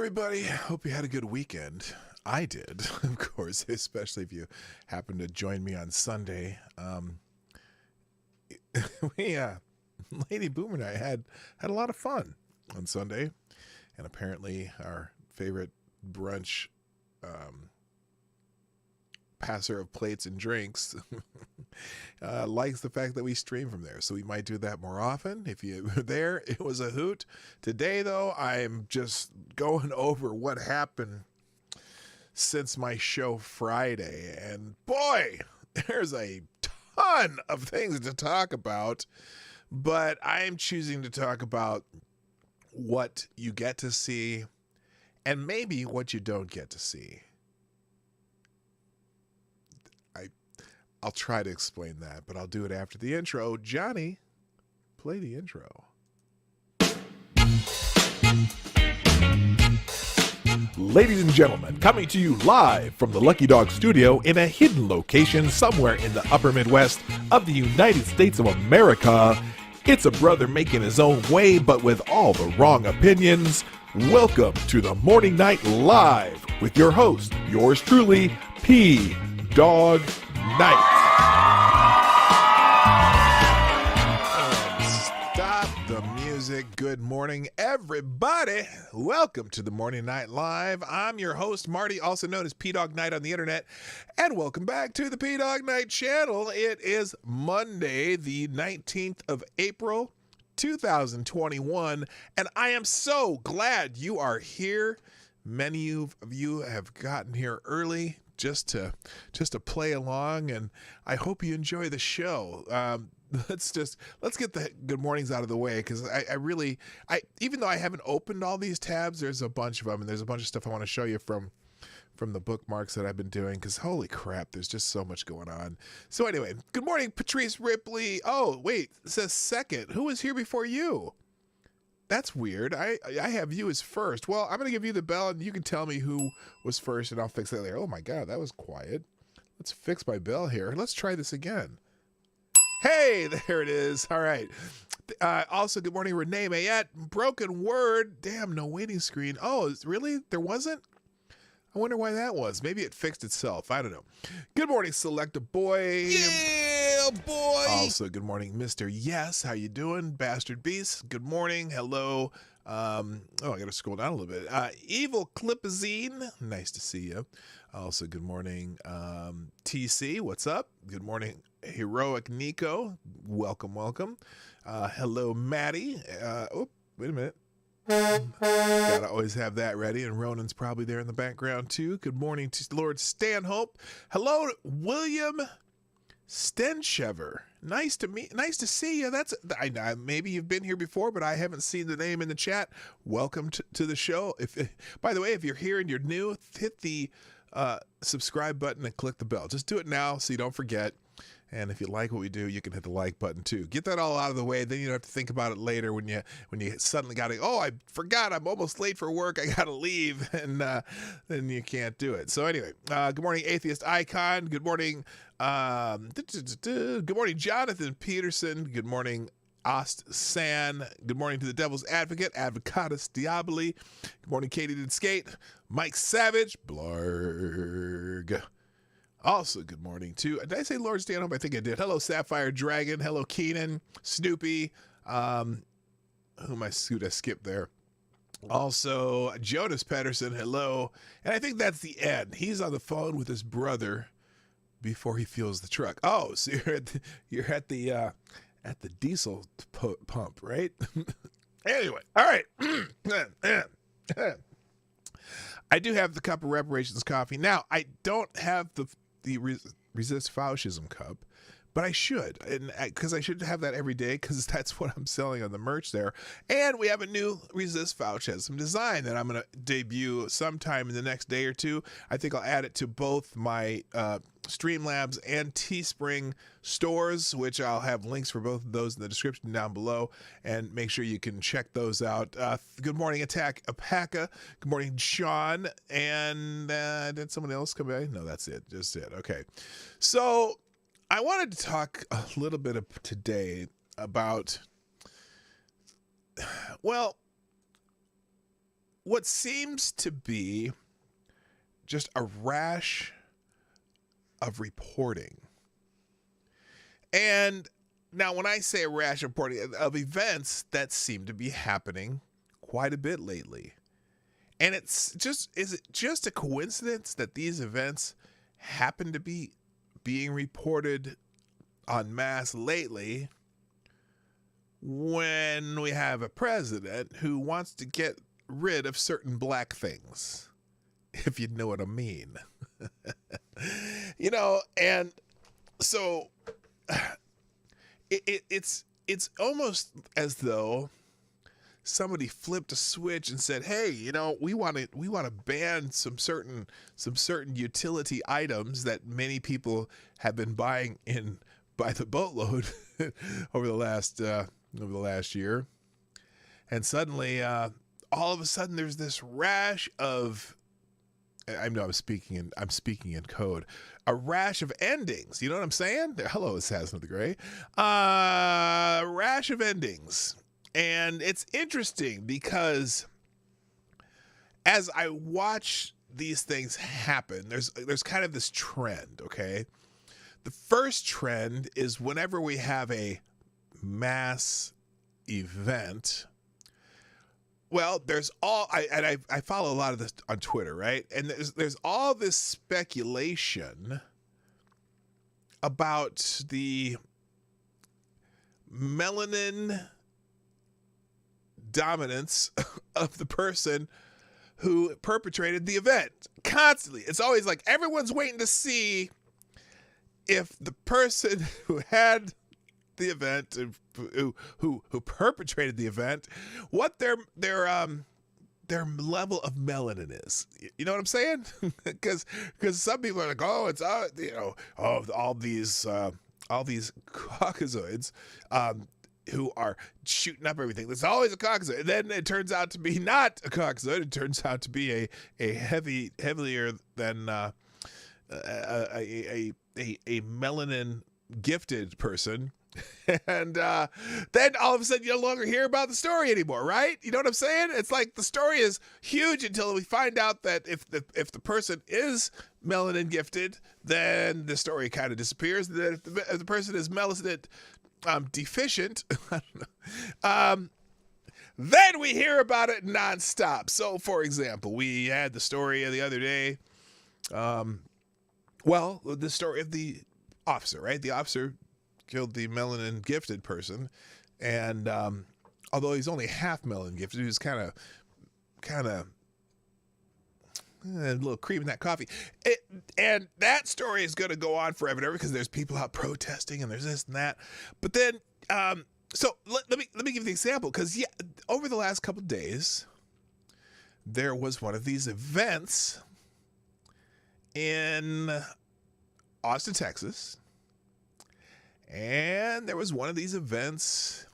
everybody. Hope you had a good weekend. I did, of course, especially if you happened to join me on Sunday. Lady Boomer and I had a lot of fun on Sunday, and apparently our favorite brunch passer of plates and drinks likes the fact that we stream from there. So we might do that more often. If you were there, it was a hoot. Today, though, I'm just going over what happened since my show Friday. And boy, there's a ton of things to talk about. But I am choosing to talk about what you get to see and maybe what you don't get to see. I'll try to explain that, but I'll do it after the intro. Johnny, play the intro. Ladies and gentlemen, coming to you live from the Lucky Dog studio in a hidden location somewhere in the upper Midwest of the United States of America, it's a brother making his own way, but with all the wrong opinions. Welcome to the Morning Night Live with your host, yours truly, PDawg Knight. Stop the music. Good morning, everybody. Welcome to the Morning Night Live. I'm your host, Marty, also known as Dawg Knight on the internet, and welcome back to the Dawg Knight Channel. It is Monday, the 19th of April, 2021, and I am so glad you are here. Many of you have gotten here early just to play along, and I hope you enjoy the show. Let's get the good mornings out of the way, because I really even though I haven't opened all these tabs, there's a bunch of them, and there's a bunch of stuff I want to show you from the bookmarks that I've been doing, because holy crap, there's just so much going on. So anyway, good morning, Patrice Ripley. Oh wait, it says second. Who was here before you? That's weird. I have you as first. Well, I'm going to give you the bell, and you can tell me who was first, and I'll fix that later. Oh, my God, that was quiet. Let's fix my bell here. Let's try this again. Hey, there it is. All right. Also, good morning, Renee Mayette. Broken word. Damn, no waiting screen. Oh, really? There wasn't? I wonder why that was. Maybe it fixed itself. I don't know. Good morning, Selecta Boy. Yeah, boy. Also, good morning, Mr. Yes. How you doing? Bastard Beast. Good morning. Hello. I got to scroll down a little bit. Evil Clipazine. Nice to see you. Also, good morning, TC. What's up? Good morning, Heroic Nico. Welcome, welcome. Hello, Maddie. Wait a minute. Gotta always have that ready, and Ronan's probably there in the background too. Good morning to Lord Stanhope. Hello, William Stenshever. Nice to see you. I maybe you've been here before, but I haven't seen the name in the chat. Welcome to the show. By the way, if you're here and you're new, hit the subscribe button and click the bell. Just do it now so you don't forget. And if you like what we do, you can hit the like button too. Get that all out of the way. Then you don't have to think about it later when you suddenly got to, I forgot, I'm almost late for work, I got to leave, and then you can't do it. So anyway, good morning, Atheist Icon. Good morning, good morning, Jonathan Peterson. Good morning, Ost San. Good morning to the Devil's Advocate, Advocatus Diaboli. Good morning, Katie Did Skate. Mike Savage, Blarg. Also, good morning to, did I say Lord Stanhope? I think I did. Hello, Sapphire Dragon. Hello, Keenan, Snoopy. Who am I skip there? Also, Jonas Pedersen. Hello. And I think that's the end. He's on the phone with his brother before he fuels the truck. Oh, so you're at the diesel pump, right? Anyway, all right. I do have the cup of reparations coffee. Now, I don't have the Resist Fascism cup, but I should, and because I should have that every day, because that's what I'm selling on the merch there. And we have a new Resist Fascism design that I'm going to debut sometime in the next day or two. I think I'll add it to both my Streamlabs and Teespring stores, which I'll have links for both of those in the description down below, and make sure you can check those out. Good morning, Attack Apaka. Good morning, Sean. And did someone else come by? No, that's it. Just it. Okay. So I wanted to talk a little bit today about, well, what seems to be just a rash of reporting. And now when I say a rash of reporting of events that seem to be happening quite a bit lately. And is it just a coincidence that these events happen to be being reported en masse lately when we have a president who wants to get rid of certain black things, if you know what I mean? And so it's almost as though somebody flipped a switch and said, "Hey, we want to ban some certain utility items that many people have been buying in by the boatload over the last year." And suddenly, all of a sudden, there's this rash of, I know I'm speaking in code, a rash of endings. You know what I'm saying? Hello, Assassin of the Gray. Rash of endings. And it's interesting because as I watch these things happen, there's kind of this trend, okay? The first trend is whenever we have a mass event, well, there's I follow a lot of this on Twitter, right? And there's all this speculation about the melanin dominance of the person who perpetrated the event. Constantly. It's always like everyone's waiting to see if the person who had the event, who perpetrated the event, what their level of melanin is. You know what I'm saying? Because some people are like, oh, it's all these Caucasoids who are shooting up everything. There's always a Caucasoid. And then it turns out to be not a Caucasoid. It turns out to be a heavier than a melanin gifted person. And then all of a sudden you no longer hear about the story anymore, right? You know what I'm saying? It's like the story is huge until we find out that if the person is melanin gifted, then the story kind of disappears. Then if the person is melanin deficient, then we hear about it nonstop. So, for example, we had the story of the other day. The story of the officer, right? The officer killed the melanin gifted person, and although he's only half melanin gifted, he was kind of a little cream in that coffee. And that story is going to go on forever and ever because there's people out protesting and there's this and that. But then, so let me give you the example, because over the last couple of days, there was one of these events in Austin, Texas, and there was one of these events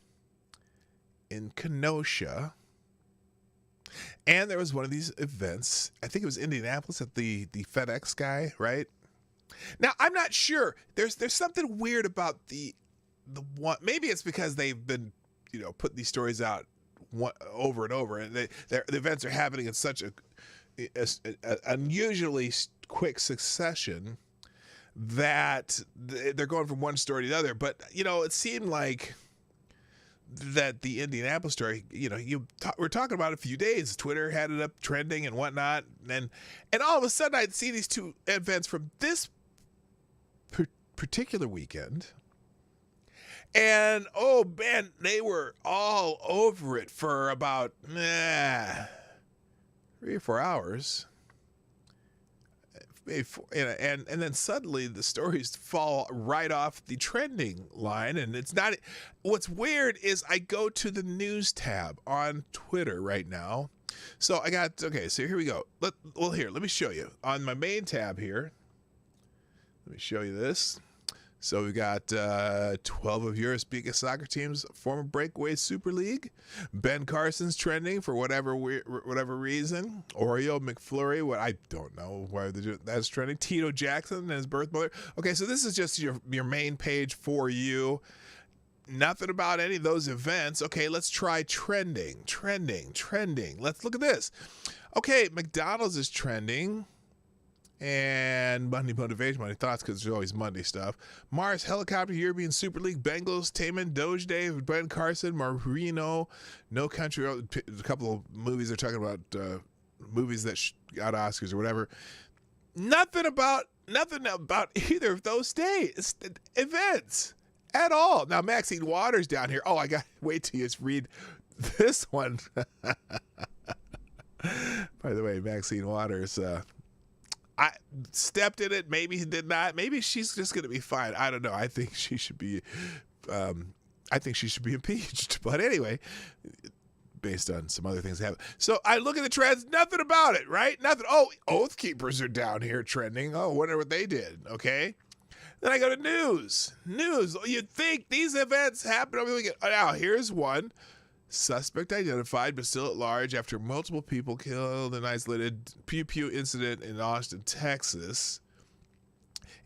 in Kenosha. And there was one of these events, I think it was Indianapolis, at the FedEx guy, right? Now, I'm not sure. There's something weird about the one. Maybe it's because they've been, putting these stories out over and over, and the events are happening in such a unusually quick succession that they're going from one story to the other. But, it seemed like that the Indianapolis story, we're talking about it a few days. Twitter had it up trending and whatnot, and all of a sudden I'd see these two events from this particular weekend, and oh man, they were all over it for about 3 or 4 hours. And then suddenly the stories fall right off the trending line, and it's not. What's weird is I go to the news tab on Twitter right now. So so here we go. Let me show you on my main tab here. Let me show you this. So we got 12 of Europe's biggest soccer teams form a breakaway Super League. Ben Carson's trending for whatever reason. Oreo McFlurry, what I don't know why that's trending. Tito Jackson and his birth mother. Okay, so this is just your main page for you. Nothing about any of those events. Okay, let's try trending. Let's look at this. Okay, McDonald's is trending. And Monday motivation, Monday thoughts, because there's always Monday stuff. Mars helicopter, European Super League, Bengals, Taman, Doge Day, Ben Carson, Marino, No Country. A couple of movies they're talking about, movies that got Oscars or whatever. Nothing about either of those days, events. At all. Now, Maxine Waters down here. Oh, I got to wait till you read this one. By the way, Maxine Waters, I stepped in it. Maybe he did not. Maybe she's just going to be fine. I don't know. I think she should be impeached. But anyway, based on some other things that happen. So I look at the trends. Nothing about it, right? Nothing. Oh, Oath Keepers are down here trending. Oh, wonder what they did. Okay. Then I go to news. You'd think these events happen over the weekend. Now, here's one. Suspect identified, but still at large after multiple people killed in an isolated pew-pew incident in Austin, Texas.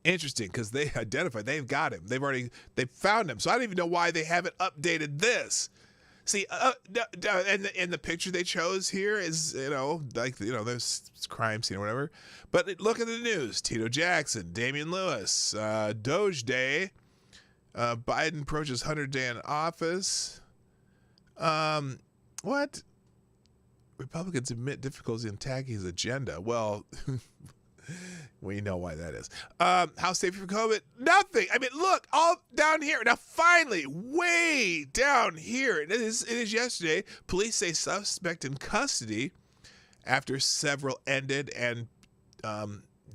Interesting, because they identified. They've got him. They've found him. So I don't even know why they haven't updated this. See, and the picture they chose here is, there's crime scene or whatever. But look at the news. Tito Jackson, Damian Lewis, Doge Day, Biden approaches 100th day in office. What? Republicans admit difficulties in attacking his agenda. Well, we know why that is. How safe for COVID? Nothing. I mean, look, all down here. Now, finally, way down here. It is yesterday. Police say suspect in custody after several ended and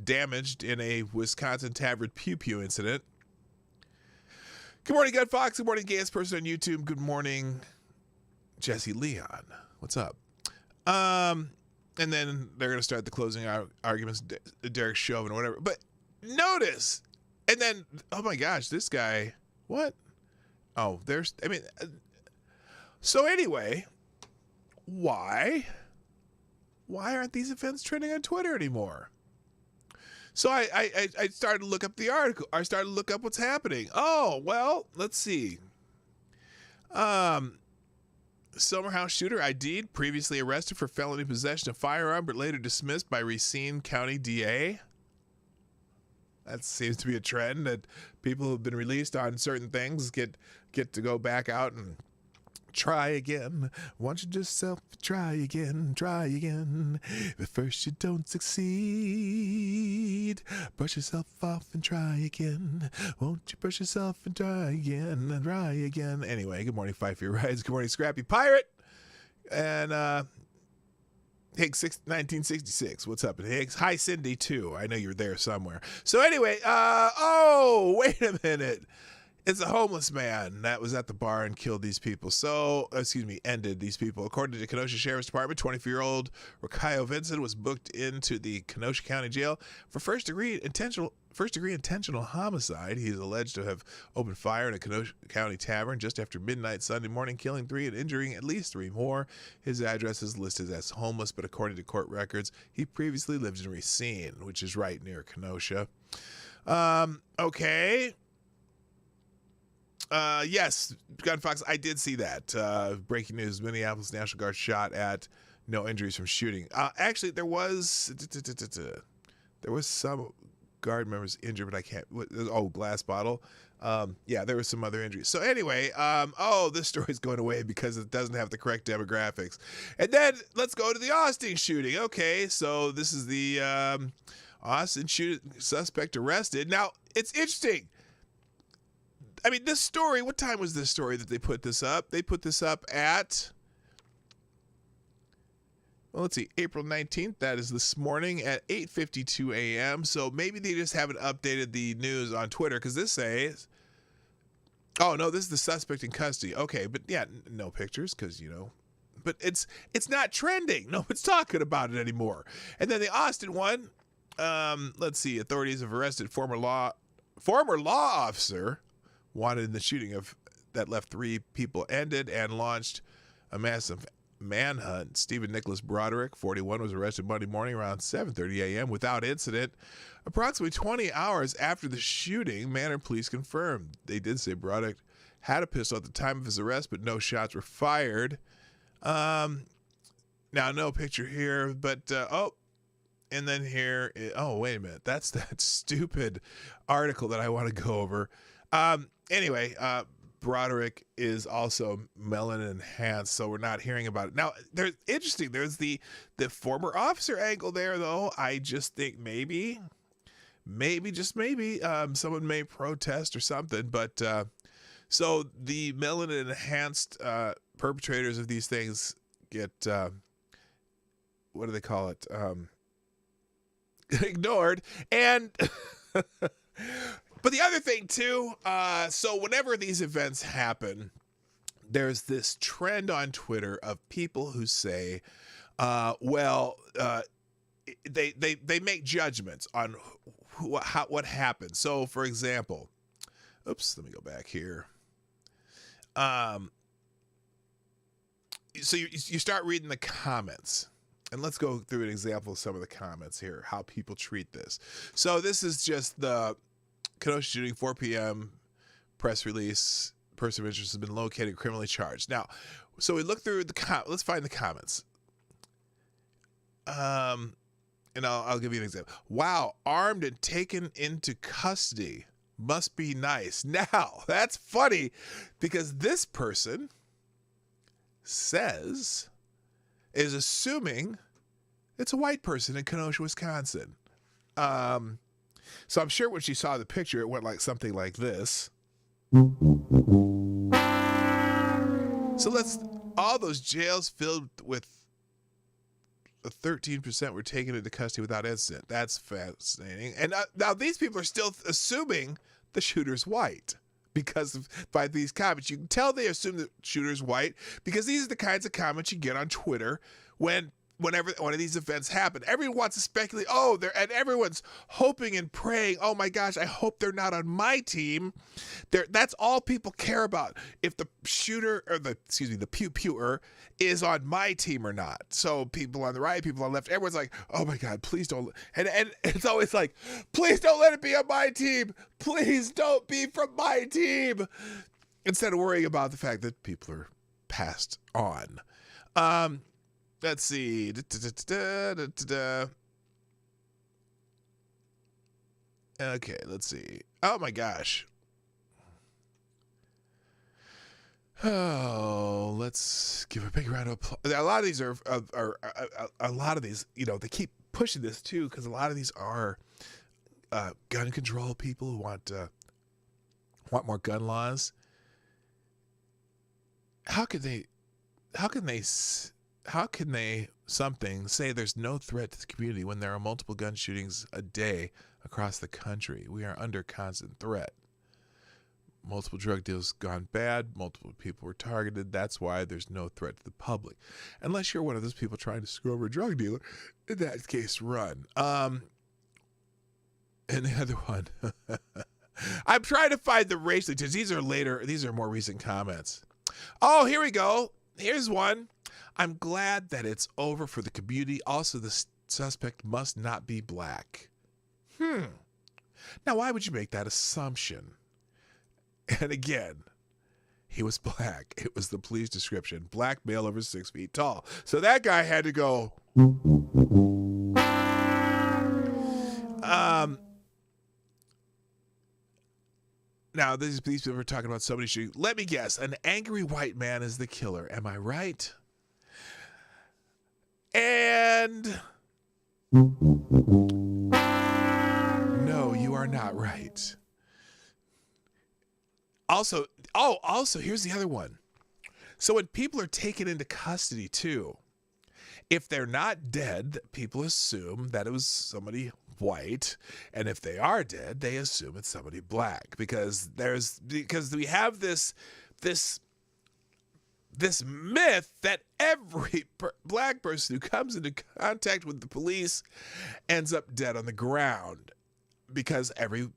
damaged in a Wisconsin tavern pew-pew incident. Good morning, Gun Fox. Good morning, gayest person on YouTube. Good morning, Jesse Leon. What's up? And then they're going to start the closing arguments, Derek Chauvin or whatever. But notice, and then, oh my gosh, this guy, what? Oh, so anyway, why aren't these events trending on Twitter anymore? So I started to look up the article. I started to look up what's happening. Oh, well, let's see. Summer house shooter ID'd, previously arrested for felony possession of firearm, but later dismissed by Racine County DA. That seems to be a trend that people who've been released on certain things get to go back out and try again. Won't you just try again. But first you don't succeed. Brush yourself off and try again. Won't you brush yourself and try again and try again. Anyway, good morning, Five Feet Rides. Good morning, Scrappy Pirate. And Higgs 1966. What's up, Higgs? Hi, Cindy, too. I know you're there somewhere. So anyway, wait a minute. It's a homeless man that was at the bar and killed these people. Ended these people. According to the Kenosha Sheriff's Department, 24-year-old Rakayo Vincent was booked into the Kenosha County Jail for first-degree intentional homicide. He is alleged to have opened fire in a Kenosha County tavern just after midnight Sunday morning, killing 3 and injuring at least 3 more. His address is listed as homeless, but according to court records, he previously lived in Racine, which is right near Kenosha. Okay. Yes, Gun Fox, I did see that. Breaking news, Minneapolis National Guard shot at, no injuries from shooting. Actually, there was some guard members injured, but I can't, glass bottle. There was some other injuries. So anyway, this story's going away because it doesn't have the correct demographics. And then let's go to the Austin shooting. Okay, so this is the Austin shooting suspect arrested. Now, it's interesting. I mean, this story, what time was this story that they put this up? They put this up at, let's see, April 19th. That is this morning at 8:52 a.m. So maybe they just haven't updated the news on Twitter, because this says, oh, no, this is the suspect in custody. Okay, but yeah, no pictures because, but it's not trending. No one's talking about it anymore. And then the Austin one, let's see, authorities have arrested former law officer wanted in the shooting that left 3 people ended and launched a massive manhunt. Stephen Nicholas Broderick, 41, was arrested Monday morning around 7:30 a.m. without incident. Approximately 20 hours after the shooting, Manor police confirmed. They did say Broderick had a pistol at the time of his arrest, but no shots were fired. Now, no picture here, but, and then here, wait a minute. That's that stupid article that I want to go over. Anyway, Broderick is also melanin enhanced, so we're not hearing about it. Now, there's the former officer angle there, though. I just think maybe, someone may protest or something, but, so the melanin enhanced perpetrators of these things get, what do they call it? Ignored. And but the other thing too, so whenever these events happen, there's this trend on Twitter of people who say, they make judgments on what happened. So for example, oops, let me go back here. So you start reading the comments. And let's go through an example of some of the comments here, how people treat this. So this is just the Kenosha shooting, 4 p.m. press release. Person of interest has been located, criminally charged. Now, so we look through let's find the comments. And I'll give you an example. Wow, armed and taken into custody. Must be nice. Now, that's funny because this person is assuming it's a white person in Kenosha, Wisconsin. So I'm sure when she saw the picture, it went like something like this. So all those jails filled with 13% were taken into custody without incident. That's fascinating. And now these people are still assuming the shooter's white. By these comments, you can tell they assume the shooter's white because these are the kinds of comments you get on Twitter whenever one of these events happen. Everyone wants to speculate. And everyone's hoping and praying. Oh my gosh, I hope they're not on my team. That's all people care about. If the shooter or the pew-pewer is on my team or not. So people on the right, people on the left, everyone's like, oh my God, please don't. And it's always like, please don't let it be on my team. Please don't be from my team. Instead of worrying about the fact that people are passed on. Let's see. Okay, let's see. Oh my gosh. Oh, let's give a big round of applause. A lot of these are they keep pushing this too because a lot of these are gun control people who want more gun laws. How can they say there's no threat to the community when there are multiple gun shootings a day across the country? We are under constant threat. Multiple drug deals gone bad. Multiple people were targeted. That's why there's no threat to the public. Unless you're one of those people trying to screw over a drug dealer. In that case, run. And the other one. I'm trying to find the racial because these are more recent comments. Oh, here we go. Here's one. I'm glad that it's over for the community. Also, the suspect must not be black. Now, why would you make that assumption? And again, he was black. It was the police description. Black male over 6 feet tall. So that guy had to go. Now, these people are talking about somebody shooting. Let me guess. An angry white man is the killer. Am I right? And no, you are not right. Also, here's the other one. So when people are taken into custody too, if they're not dead, people assume that it was somebody white, and if they are dead, they assume it's somebody black because we have this myth that every black person who comes into contact with the police ends up dead on the ground because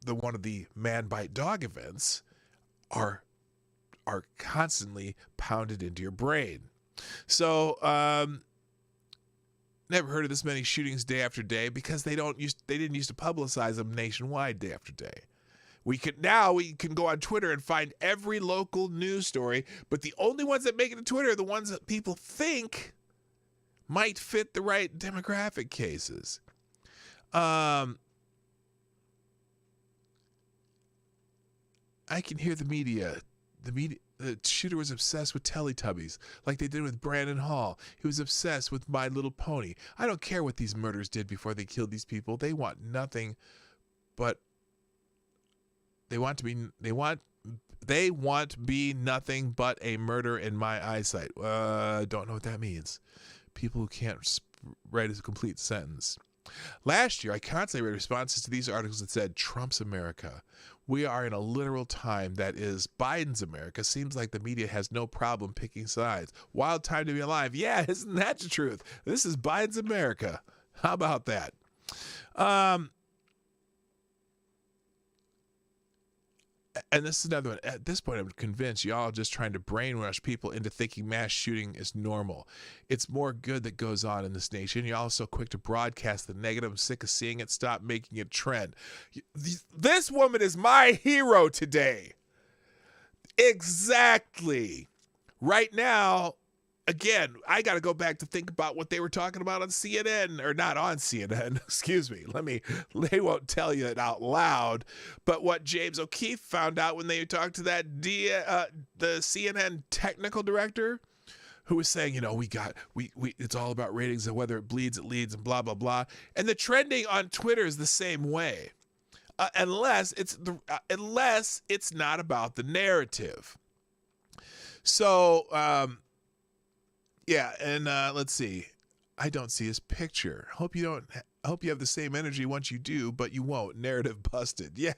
one of the man bite dog events are constantly pounded into your brain. So never heard of this many shootings day after day because they didn't used to publicize them nationwide day after day. We can go on Twitter and find every local news story, but the only ones that make it to Twitter are the ones that people think might fit the right demographic cases. I can hear the media. The shooter was obsessed with Teletubbies, like they did with Brandon Hall. He was obsessed with My Little Pony. I don't care what these murders did before they killed these people. They want nothing but they want be nothing but a murder in my eyesight. Don't know what that means. People who can't write a complete sentence. Last year, I constantly read responses to these articles that said, Trump's America. We are in a literal time that is Biden's America. Seems like the media has no problem picking sides. Wild time to be alive. Yeah, isn't that the truth? This is Biden's America. How about that? And this is another one. At this point, I'm convinced y'all are just trying to brainwash people into thinking mass shooting is normal. It's more good that goes on in this nation. You're all so quick to broadcast the negative. I'm sick of seeing it. Stop making it trend. This woman is my hero today. Exactly. Right now, again, I got to go back to think about what they were talking about on CNN, or not on CNN, excuse me. They won't tell you it out loud, but what James O'Keefe found out when they talked to that the CNN technical director, who was saying, it's all about ratings and whether it bleeds, it leads, and blah, blah, blah. And the trending on Twitter is the same way, unless it's not about the narrative. So, yeah, and let's see. I don't see his picture. Hope you have the same energy once you do, but you won't. Narrative busted. Yeah.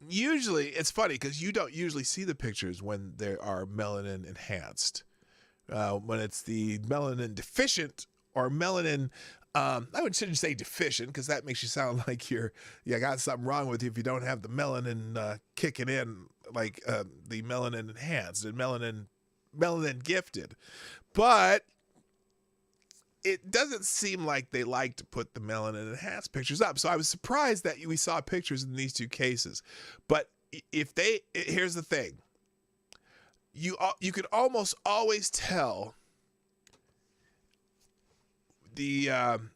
Usually, it's funny because you don't usually see the pictures when they are melanin enhanced. When it's the melanin deficient or melanin, I shouldn't say deficient because that makes you sound like you got something wrong with you if you don't have the melanin kicking in, like the melanin enhanced and melanin gifted. But it doesn't seem like they like to put the melanin enhanced pictures up. So I was surprised that we saw pictures in these two cases. But here's the thing. You could almost always tell I'm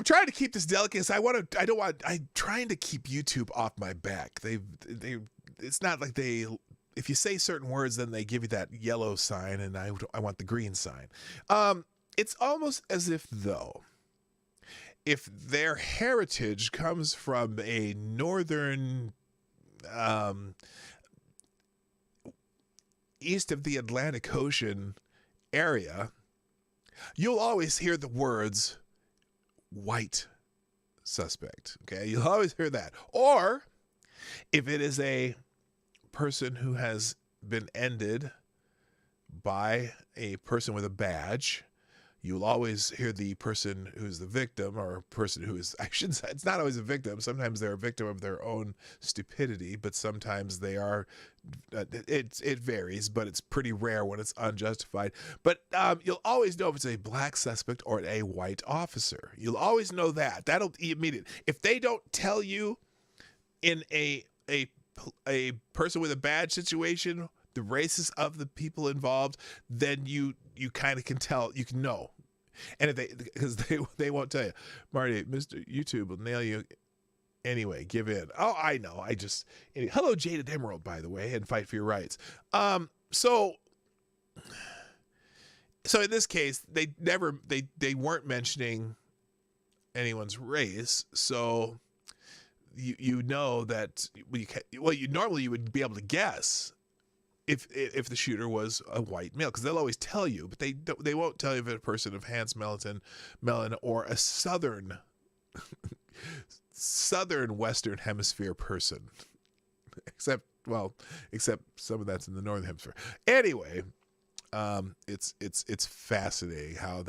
trying to keep this delicate. I'm trying to keep YouTube off my back. It's not like if you say certain words, then they give you that yellow sign, and I want the green sign. It's almost as if their heritage comes from a northern, east of the Atlantic Ocean area, you'll always hear the words white suspect. Okay, you'll always hear that. Or if it is a person who has been ended by a person with a badge, you'll always hear the person who's the victim, or a person who is, I shouldn't say, it's not always a victim. Sometimes they're a victim of their own stupidity, but sometimes they are, it varies, but it's pretty rare when it's unjustified. But you'll always know if it's a black suspect or a white officer. You'll always know that. That'll immediate. If they don't tell you in a person with a badge situation the races of the people involved, then you kind of can tell, you can know. And if they won't tell you, Marty, Mr. YouTube will nail you anyway. Give in. Oh, I know. Hello, Jaded Emerald, by the way, and fight for your rights. So in this case, they weren't mentioning anyone's race. So you know that normally you would be able to guess if the shooter was a white male, because they'll always tell you, but they won't tell you if it's a person of enhanced melanin or a southern Western Hemisphere person, except some of that's in the Northern Hemisphere. Anyway, it's fascinating how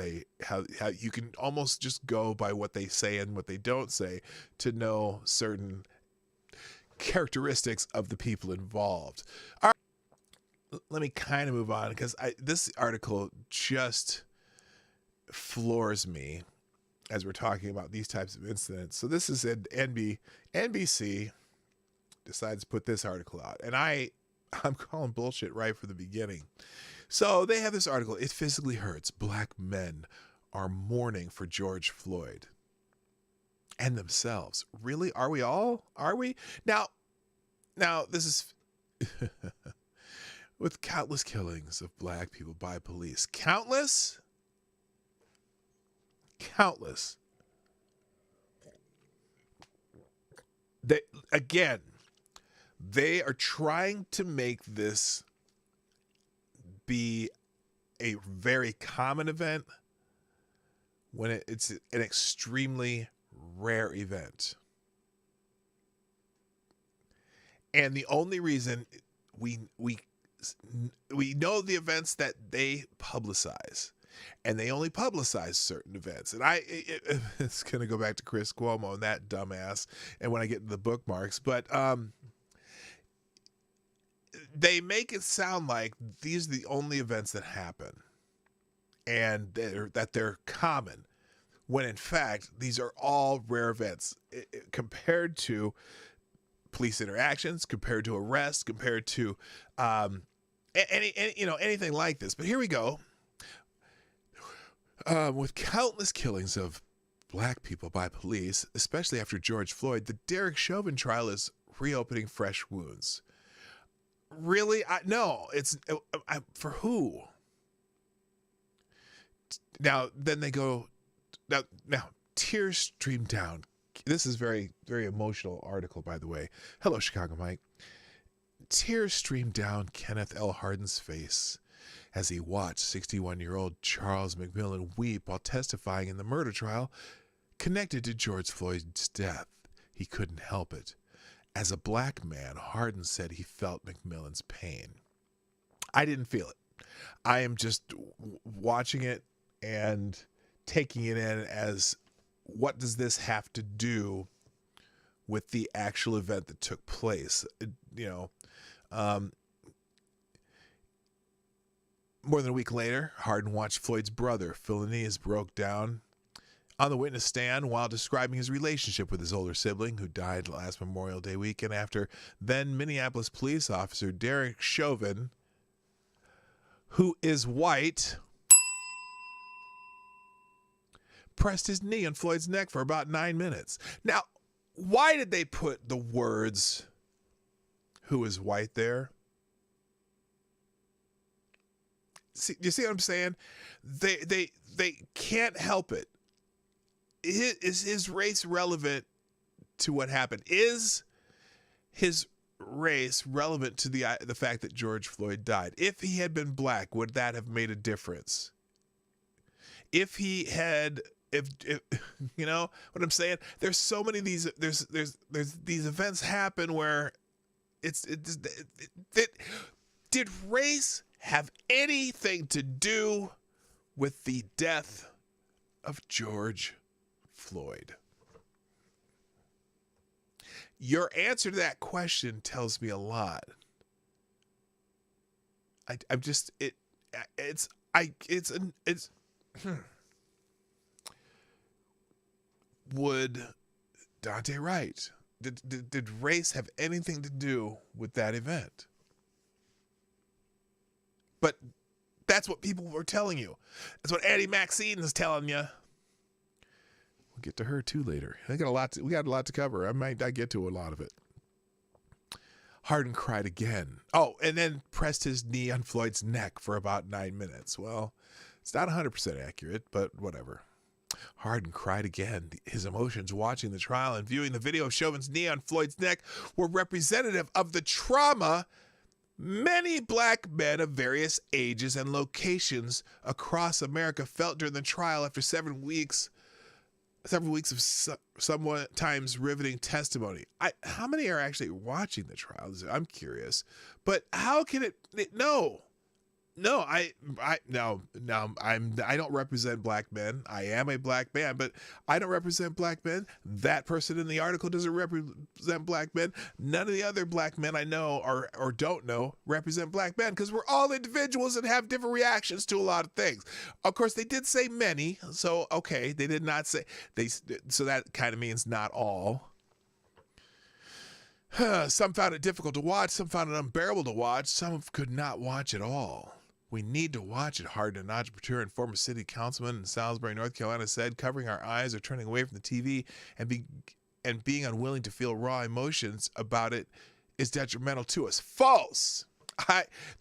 you can almost just go by what they say and what they don't say to know certain characteristics of the people involved. All right. Let me kind of move on, because this article just floors me. as we're talking about these types of incidents. So this is an NBC decides to put this article out, and I'm calling bullshit right from the beginning. So they have this article. It physically hurts. Black men are mourning for George Floyd and themselves. Really? Are we all? Are we? Now this is with countless killings of black people by police. Countless. They are trying to make this be a very common event when it's an extremely rare event. And the only reason we know the events that they publicize, and they only publicize certain events. And it's going to go back to Chris Cuomo and that dumbass, and when I get into the bookmarks, but they make it sound like these are the only events that happen and that they're common, when in fact these are all rare events compared to police interactions, compared to arrests, compared to anything like this. But here we go. With countless killings of black people by police, especially after George Floyd, the Derek Chauvin trial is reopening fresh wounds. Really? No, it's for who? Now, then they go, now tears stream down. This is very, very emotional article, by the way. Hello, Chicago Mike. Tears streamed down Kenneth L. Hardin's face as he watched 61-year-old Charles McMillan weep while testifying in the murder trial connected to George Floyd's death. He couldn't help it. As a black man, Hardin said he felt McMillan's pain. I didn't feel it. I am just watching it and taking it in as, what does this have to do with the actual event that took place? More than a week later, Hardin watched Floyd's brother, Philanese, broke down on the witness stand while describing his relationship with his older sibling, who died last Memorial Day weekend after then Minneapolis police officer Derek Chauvin, who is white, pressed his knee on Floyd's neck for about 9 minutes. Now, why did they put the words "who is white" there? See, you see what I'm saying? They can't help it. Is his race relevant to what happened? Is his race relevant to the fact that George Floyd died? If he had been black, would that have made a difference? If he had, if you know what I'm saying? There's so many of these. There's these events happen where did race have anything to do with the death of George Floyd? Your answer to that question tells me a lot. Would Dante Wright, did race have anything to do with that event? But that's what people were telling you. That's what Addie Maxine is telling you. We'll get to her too later. We got a lot to cover. I get to a lot of it. Hardin cried again. Oh, and then pressed his knee on Floyd's neck for about 9 minutes. Well, it's not 100% accurate, but whatever. Hardin cried again. His emotions watching the trial and viewing the video of Chauvin's knee on Floyd's neck were representative of the trauma many black men of various ages and locations across America felt during the trial after several weeks of sometimes riveting testimony. How many are actually watching the trial? I'm curious. But how can it no. No, I don't represent black men. I am a black man, but I don't represent black men. That person in the article doesn't represent black men. None of the other black men I know or don't know represent black men, because we're all individuals and have different reactions to a lot of things. Of course, they did say many, so okay, they did not say they. So that kind of means not all. Some found it difficult to watch. Some found it unbearable to watch. Some could not watch at all. We need to watch it, Hardin, an entrepreneur and former city councilman in Salisbury, North Carolina, said. Covering our eyes or turning away from the TV and being unwilling to feel raw emotions about it is detrimental to us. False.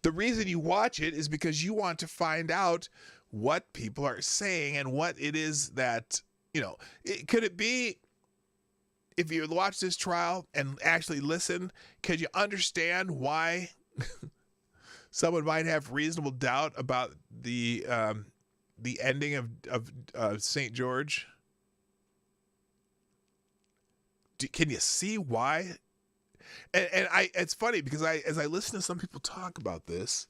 The reason you watch it is because you want to find out what people are saying and what it is that, could it be, if you watch this trial and actually listen, could you understand why someone might have reasonable doubt about the ending of St. George? Can you see why? And it's funny because as I listen to some people talk about this,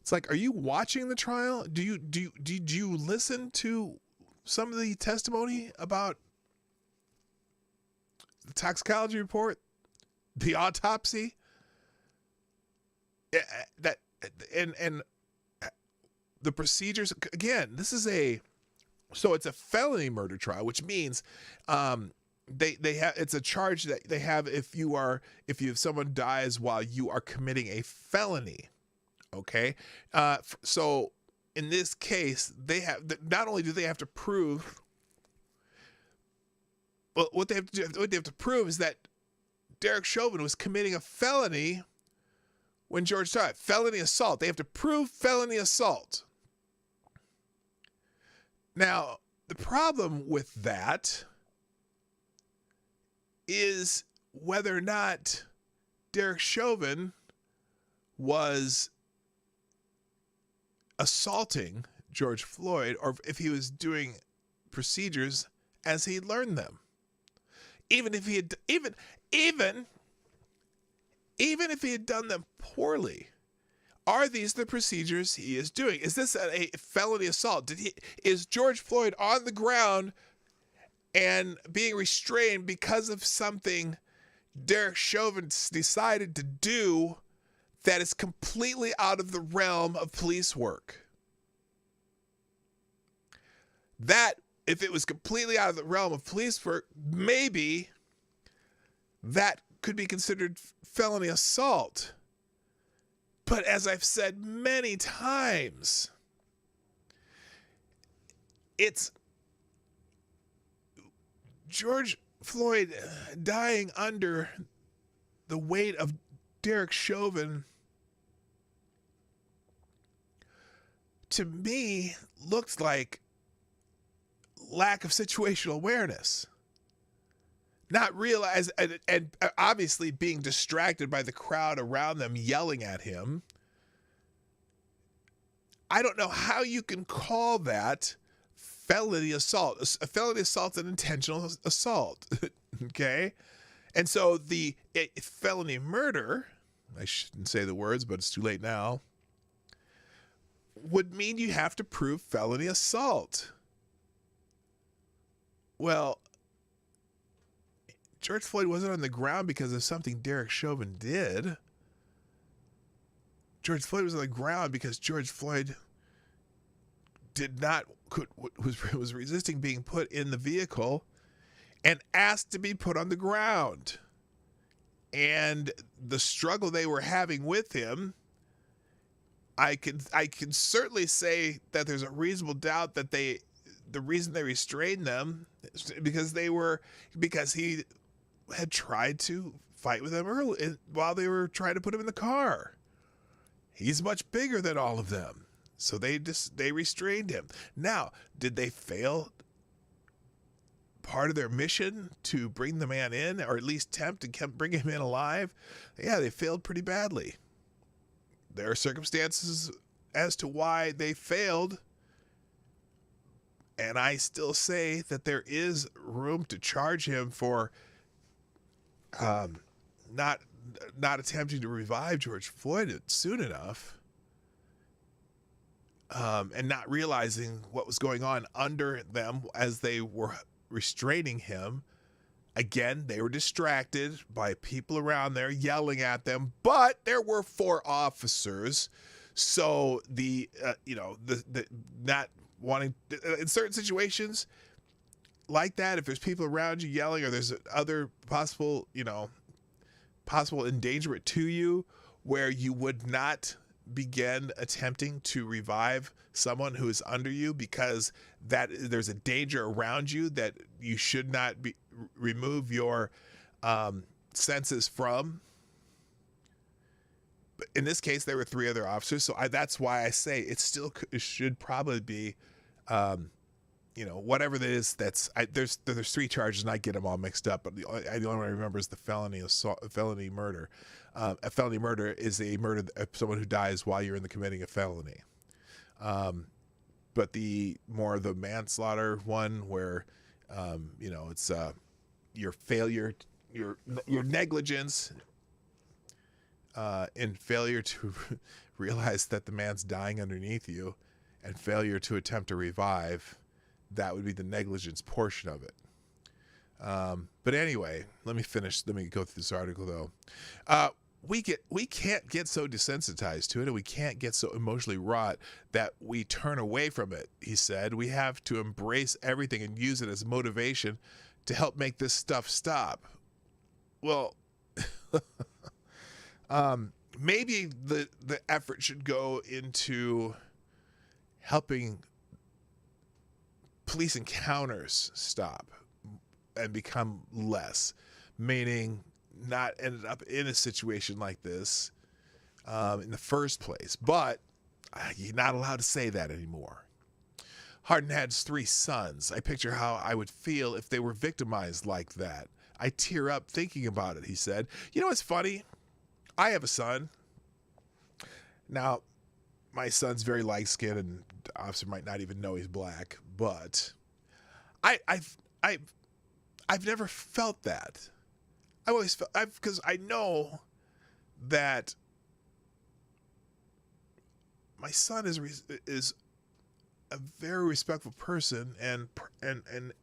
it's like, are you watching the trial? Did you listen to some of the testimony about the toxicology report, the autopsy? And the procedures, again, it's a felony murder trial, which means they have, it's a charge that they have if someone dies while you are committing a felony. Okay. So in this case, not only do they have to prove, well, what they have to prove is that Derek Chauvin was committing a felony when George died. Felony assault. They have to prove felony assault. Now, the problem with that is whether or not Derek Chauvin was assaulting George Floyd, or if he was doing procedures as he learned them. Even if he had done them poorly, are these the procedures he is doing? Is this a felony assault? Is George Floyd on the ground and being restrained because of something Derek Chauvin decided to do that is completely out of the realm of police work? That, if it was completely out of the realm of police work, maybe that could be considered felony assault. But as I've said many times, it's George Floyd dying under the weight of Derek Chauvin, to me, looks like lack of situational awareness. Not realize, and obviously being distracted by the crowd around them yelling at him. I don't know how you can call that felony assault. A felony assault is an intentional assault. Okay? And so the felony murder, I shouldn't say the words, but it's too late now, would mean you have to prove felony assault. Well, George Floyd wasn't on the ground because of something Derek Chauvin did. George Floyd was on the ground because George Floyd was resisting being put in the vehicle and asked to be put on the ground. And the struggle they were having with him, I can certainly say that there's a reasonable doubt that the reason they restrained them is because he had tried to fight with them early while they were trying to put him in the car. He's much bigger than all of them. So they restrained him. Now, did they fail part of their mission to bring the man in, or at least attempt to bring him in alive? Yeah, they failed pretty badly. There are circumstances as to why they failed, and I still say that there is room to charge him for not attempting to revive George Floyd soon enough. and not realizing what was going on under them as they were restraining him. Again, they were distracted by people around there yelling at them, but there were 4 officers. So the not wanting in certain situations like that, if there's people around you yelling or there's other possible endangerment to you, where you would not begin attempting to revive someone who is under you because that there's a danger around you that you should not remove your senses from. But in this case, there were 3 other officers, so that's why I say it should probably be, whatever it is. There's 3 charges, and I get them all mixed up. But the only one I remember is the felony murder. A felony murder is a murder of someone who dies while you're in the committing a felony. But the manslaughter one, where it's your failure, your negligence in failure to realize that the man's dying underneath you, and failure to attempt to revive. That would be the negligence portion of it. But anyway, let me go through this article though. We can't get so desensitized to it, and we can't get so emotionally wrought that we turn away from it, he said. We have to embrace everything and use it as motivation to help make this stuff stop. Well, maybe the effort should go into helping police encounters stop and become less, meaning not ended up in a situation like this in the first place. But you're not allowed to say that anymore. Hardin has 3 sons. I picture how I would feel if they were victimized like that. I tear up thinking about it, he said. You know what's funny? I have a son. Now, my son's very light-skinned, and the officer might not even know he's black, but I've never felt that. I've always felt, because I know that my son is a very respectful person, and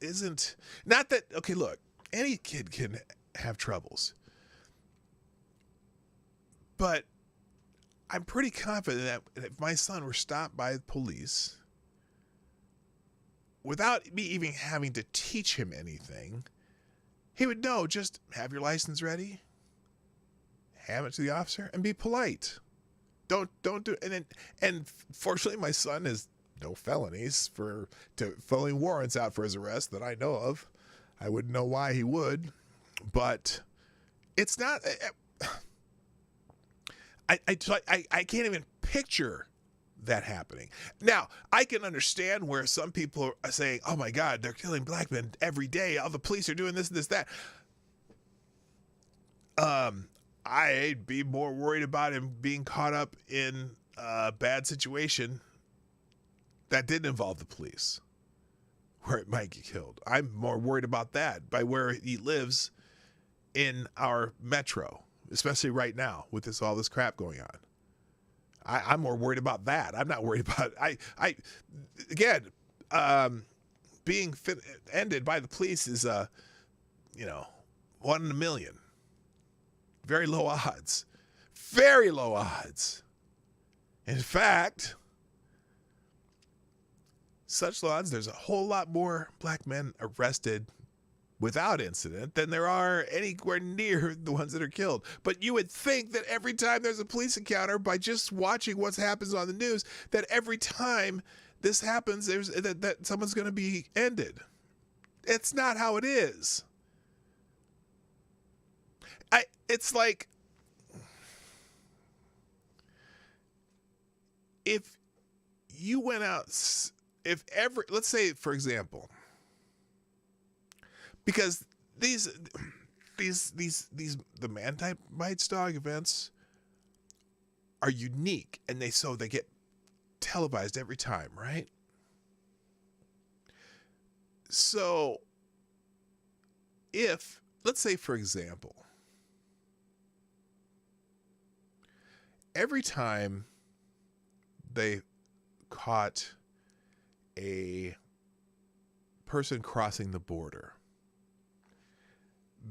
isn't, not that, okay, look, any kid can have troubles, but I'm pretty confident that if my son were stopped by the police, without me even having to teach him anything, he would know, just have your license ready, hand it to the officer, and be polite. Don't do it. And fortunately, my son has no felonies filling warrants out for his arrest that I know of. I wouldn't know why he would, but it's not. I can't even picture that happening. Now, I can understand where some people are saying, oh my God, they're killing black men every day. All the police are doing this, that. I'd be more worried about him being caught up in a bad situation that didn't involve the police, where it might get killed. I'm more worried about that by where he lives in our metro, especially right now with all this crap going on. I'm more worried about that. I'm not worried about being ended by the police is 1 in a million. Very low odds. Very low odds. In fact, such low odds, there's a whole lot more black men arrested without incident than there are anywhere near the ones that are killed. But you would think that every time there's a police encounter, by just watching what happens on the news, that every time this happens, that someone's going to be ended. It's not how it is. It's like, if you went out, let's say, for example, because the man type bites dog events are unique, and they get televised every time, right? So if, let's say, for example, every time they caught a person crossing the border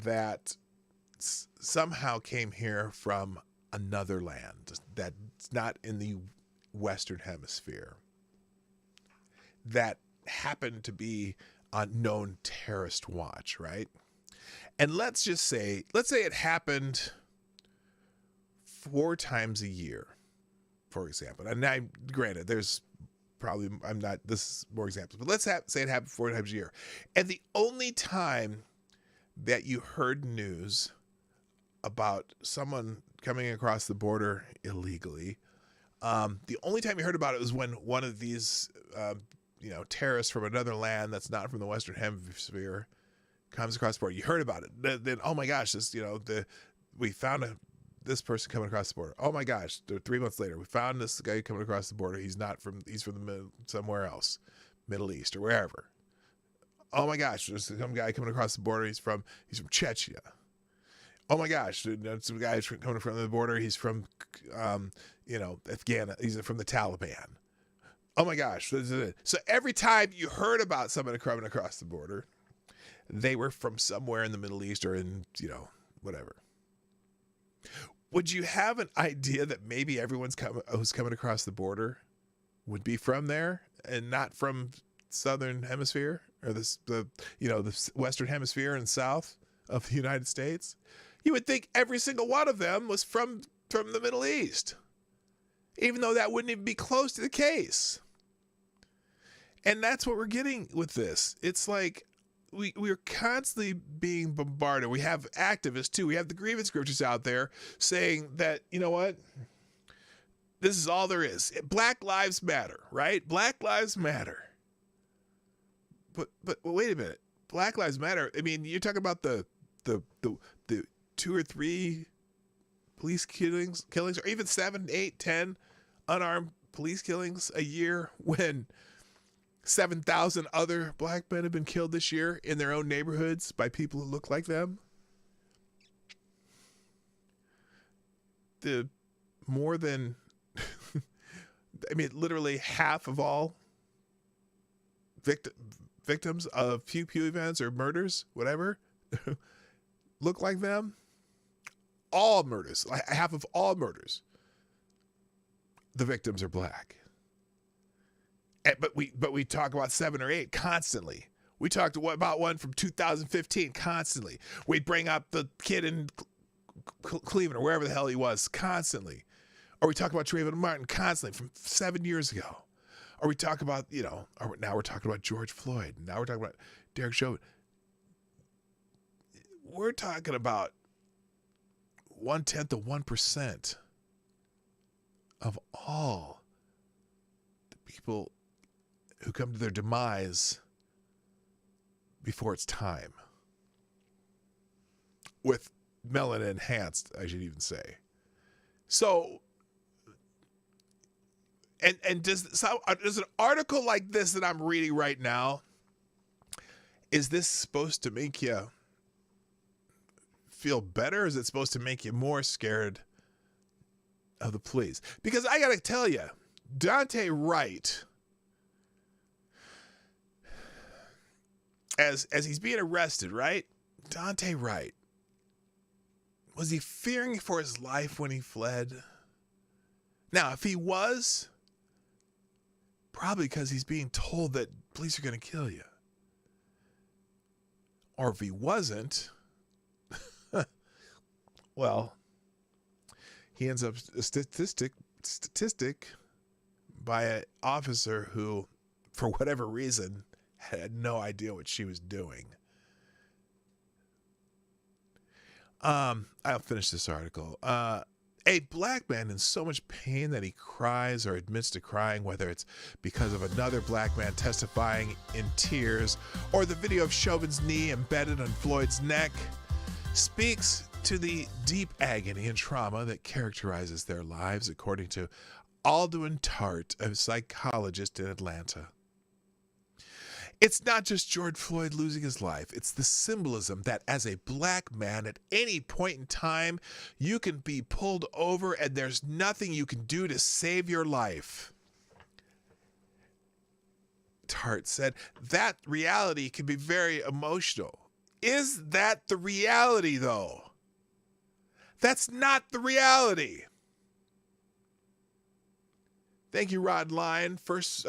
that somehow came here from another land that's not in the Western Hemisphere, that happened to be on known terrorist watch, right? And let's say it happened 4 times a year, for example. And now, granted, there's probably, this is more examples, but let's say it happened 4 times a year. And the only time that you heard news about someone coming across the border illegally, the only time you heard about it was when one of these, terrorists from another land that's not from the Western Hemisphere comes across the border. You heard about it. Then oh my gosh, we found this person coming across the border. Oh my gosh, 3 months later, we found this guy coming across the border. He's from somewhere else, Middle East or wherever. Oh my gosh, there's some guy coming across the border. He's from Chechnya. Oh my gosh, there's some guy coming from the border. He's from, Afghanistan. He's from the Taliban. Oh my gosh. So every time you heard about someone coming across the border, they were from somewhere in the Middle East or in, whatever. Would you have an idea that maybe everyone's who's coming across the border would be from there and not from Southern Hemisphere or the Western Hemisphere and South of the United States? You would think every single one of them was from the Middle East, even though that wouldn't even be close to the case. And that's what we're getting with this. It's like we're constantly being bombarded. We have activists too. We have the grievance groups out there saying that, you know what? This is all there is. Black lives matter, right? Black lives matter. But wait a minute. Black lives matter. I mean, you're talking about the 2 or 3 police killings, or even 7, 8, 10 unarmed police killings a year when 7,000 other black men have been killed this year in their own neighborhoods by people who look like them. More than, literally half of all victims of pew events or murders, whatever, look like them. All murders, like half of all murders, the victims are black. But we talk about 7 or 8 constantly. We talked about one from 2015 constantly. We bring up the kid in Cleveland or wherever the hell he was constantly. Or we talk about Trayvon Martin constantly from 7 years ago. Or we talk about, or now we're talking about George Floyd. Now we're talking about Derek Chauvin. We're talking about 0.1% of all the people who come to their demise before it's time. With melanin enhanced, I should even say. So, and does an article like this that I'm reading right now, is this supposed to make you feel better? Or is it supposed to make you more scared of the police? Because I gotta tell you, Daunte Wright, as he's being arrested, right? Daunte Wright, was he fearing for his life when he fled? Now, if he was, probably because he's being told that police are going to kill you. Or if he wasn't, well, he ends up a statistic by an officer who, for whatever reason, had no idea what she was doing. I'll finish this article. A black man in so much pain that he cries or admits to crying, whether it's because of another black man testifying in tears or the video of Chauvin's knee embedded on Floyd's neck, speaks to the deep agony and trauma that characterizes their lives, according to Alduin Tart, a psychologist in Atlanta. It's not just George Floyd losing his life. It's the symbolism that as a black man at any point in time, you can be pulled over and there's nothing you can do to save your life. Tart said, that reality can be very emotional. Is that the reality, though? That's not the reality. Thank you, Rod Line. First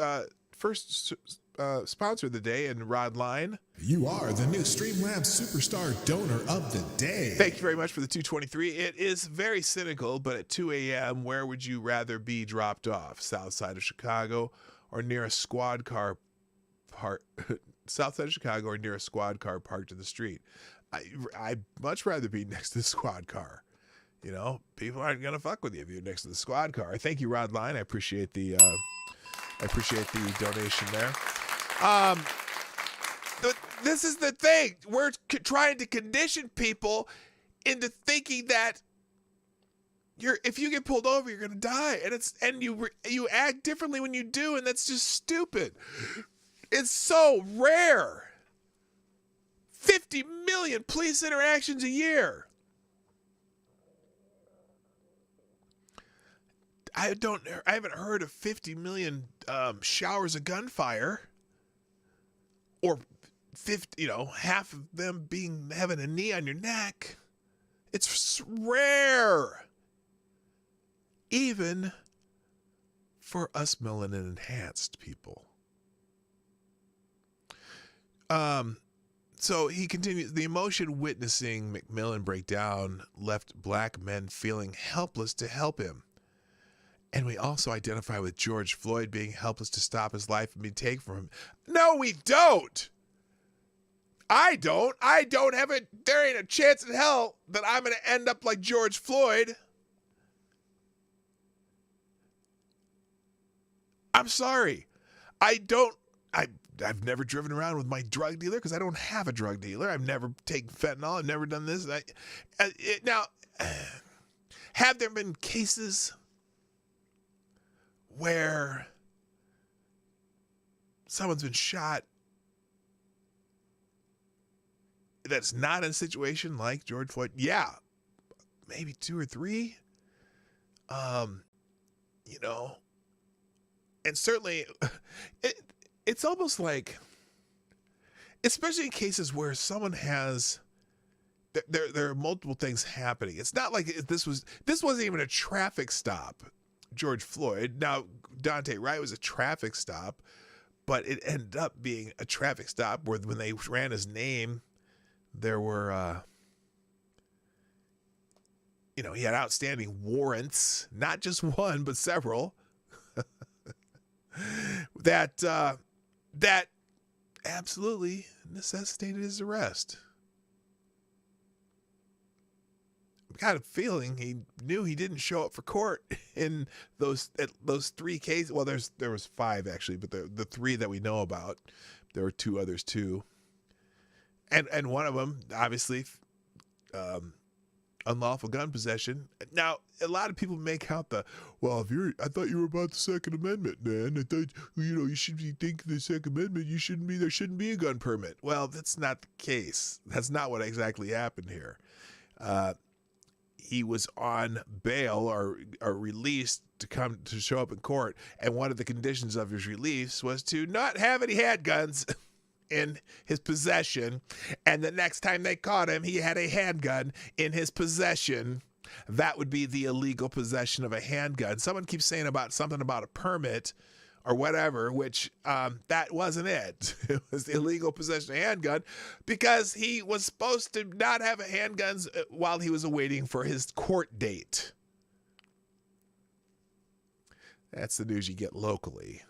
sponsor of the day, and Rod Line. You are the new Streamlabs Superstar Donor of the Day. Thank you very much for the 223. It is very cynical, but at 2 a.m., where would you rather be dropped off? South side of Chicago or near a squad car south side of Chicago or near a squad car parked in the street? I'd much rather be next to the squad car. You know, people aren't gonna fuck with you if you're next to the squad car. Thank you, Rod Line. I appreciate the donation there. This is the thing. We're trying to condition people into thinking that if you get pulled over, you're gonna die, and you act differently when you do, and that's just stupid. It's so rare. 50 million police interactions a year. I haven't heard of 50 million showers of gunfire, or 50, half of them having a knee on your neck. It's rare, even for us melanin enhanced people. So he continues, the emotion witnessing McMillan break down left black men feeling helpless to help him. And we also identify with George Floyd being helpless to stop his life and be taken from him. No, we don't. I don't have it. There ain't a chance in hell that I'm going to end up like George Floyd. I'm sorry. I've never driven around with my drug dealer because I don't have a drug dealer. I've never taken fentanyl. I've never done this. Now, have there been cases where someone's been shot that's not in a situation like George Floyd? Yeah, maybe 2 or 3. And certainly it's almost like, especially in cases where someone has, there are multiple things happening. It's not like this wasn't even a traffic stop, George Floyd. Now, Dante Wright was a traffic stop, but it ended up being a traffic stop where when they ran his name, there were, he had outstanding warrants, not just one, but several, that absolutely necessitated his arrest. I got a feeling he knew he didn't show up for court in those 3 cases. Well, there was 5 actually, but the 3 that we know about, there were 2 others too. And one of them, obviously, unlawful gun possession. Now, a lot of people make out I thought you were about the Second Amendment, man. I thought, you should be thinking the Second Amendment, there shouldn't be a gun permit. Well, that's not the case. That's not what exactly happened here. He was on bail or released to show up in court, and one of the conditions of his release was to not have any handguns in his possession, and the next time they caught him, he had a handgun in his possession. That would be the illegal possession of a handgun. Someone keeps saying something about a permit or whatever, which that wasn't it. It was the illegal possession of a handgun because he was supposed to not have handguns while he was awaiting for his court date. That's the news you get locally.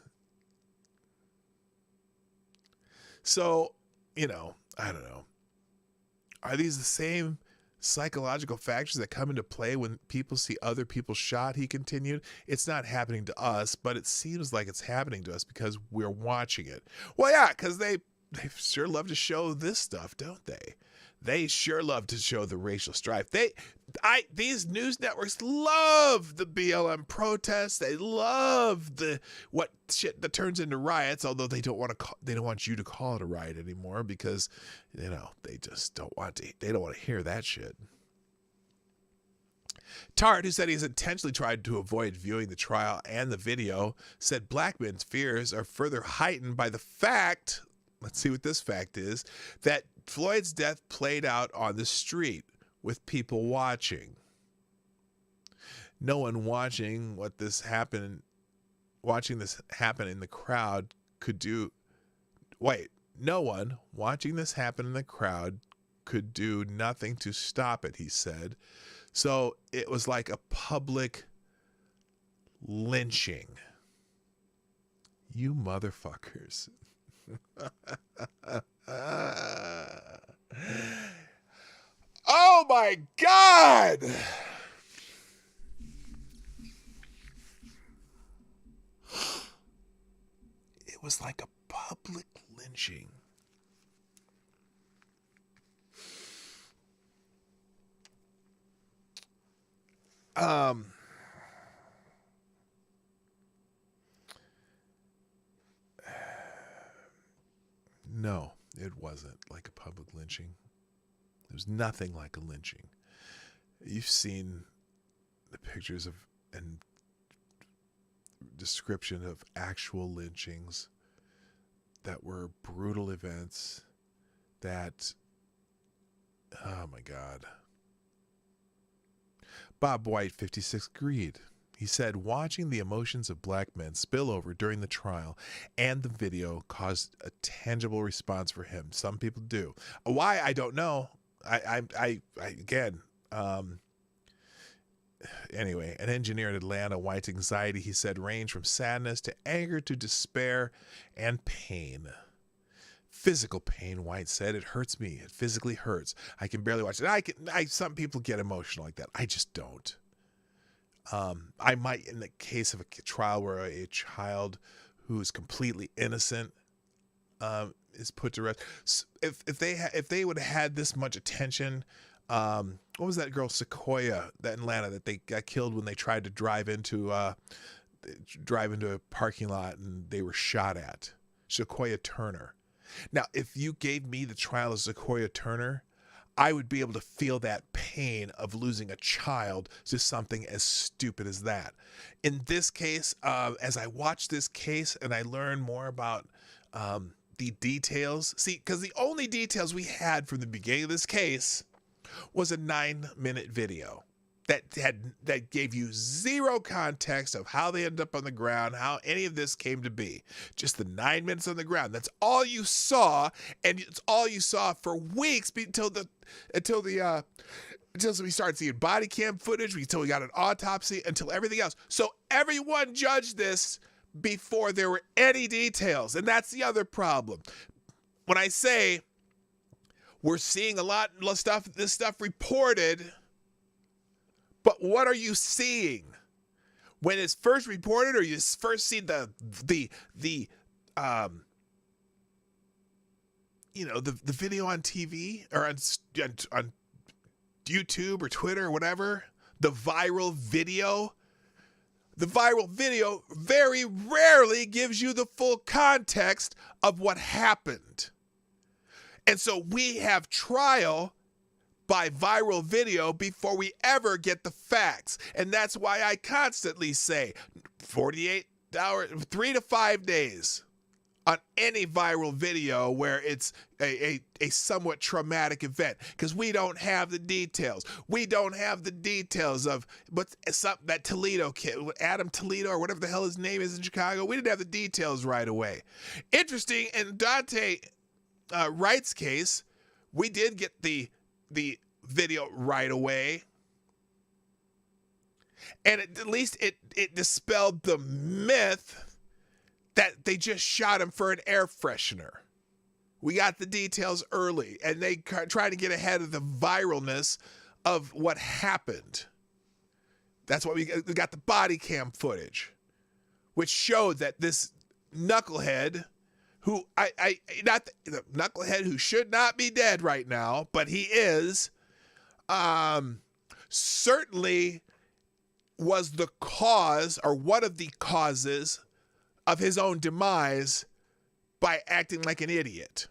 So, I don't know. Are these the same psychological factors that come into play when people see other people shot? He continued. It's not happening to us, but it seems like it's happening to us because we're watching it. Well, yeah, because they sure love to show this stuff, don't they? They sure love to show the racial strife. These news networks love the BLM protests. They love what shit that turns into riots. Although they don't want you to call it a riot anymore because, they just don't want to. They don't want to hear that shit. Tart, who said he has intentionally tried to avoid viewing the trial and the video, said black men's fears are further heightened by the fact, let's see what this fact is, that Floyd's death played out on the street with people watching. No one watching this happen in the crowd could do nothing to stop it, he said. So it was like a public lynching. You motherfuckers. Oh my God. It was like a public lynching. No, it wasn't like a public lynching. There was nothing like a lynching. You've seen the pictures of and description of actual lynchings that were brutal events that, oh my God. Bob White, 56, agreed. He said, watching the emotions of black men spill over during the trial and the video caused a tangible response for him. Some people do. Why? I don't know. Anyway, an engineer in Atlanta, White's anxiety, he said, ranged from sadness to anger to despair and pain. Physical pain, White said. It hurts me. It physically hurts. I can barely watch it. Some people get emotional like that. I just don't. I might, in the case of a trial where a child who is completely innocent is put to rest. If they would have had this much attention, what was that girl Sequoia, that in Atlanta, that they got killed when they tried to drive into a parking lot and they were shot at? Sequoia Turner. Now, if you gave me the trial of Sequoia Turner, I would be able to feel that pain of losing a child to something as stupid as that. In this case, as I watch this case and I learn more about the details, because the only details we had from the beginning of this case was a 9-minute video that gave you zero context of how they ended up on the ground, how any of this came to be. Just the 9 minutes on the ground. That's all you saw, and it's all you saw for weeks until we started seeing body cam footage, until we got an autopsy, until everything else. So everyone judged this before there were any details, and that's the other problem. When I say we're seeing a lot of this stuff reported, but what are you seeing when it's first reported, or you first see the video on TV or on YouTube or Twitter or whatever, the viral video? The viral video very rarely gives you the full context of what happened. And so we have trial by viral video before we ever get the facts. And that's why I constantly say 48 hours, 3 to 5 days on any viral video where it's a somewhat traumatic event, because we don't have the details. We don't have the details of that Toledo kid, Adam Toledo or whatever the hell his name is in Chicago. We didn't have the details right away. Interesting, in Dante Wright's case, we did get the video right away, and at least it dispelled the myth that they just shot him for an air freshener. We got the details early, and they tried to get ahead of the viralness of what happened. That's why we got the body cam footage, which showed that this knucklehead, who not the knucklehead who should not be dead right now, but he is, certainly was the cause, or one of the causes, of his own demise by acting like an idiot.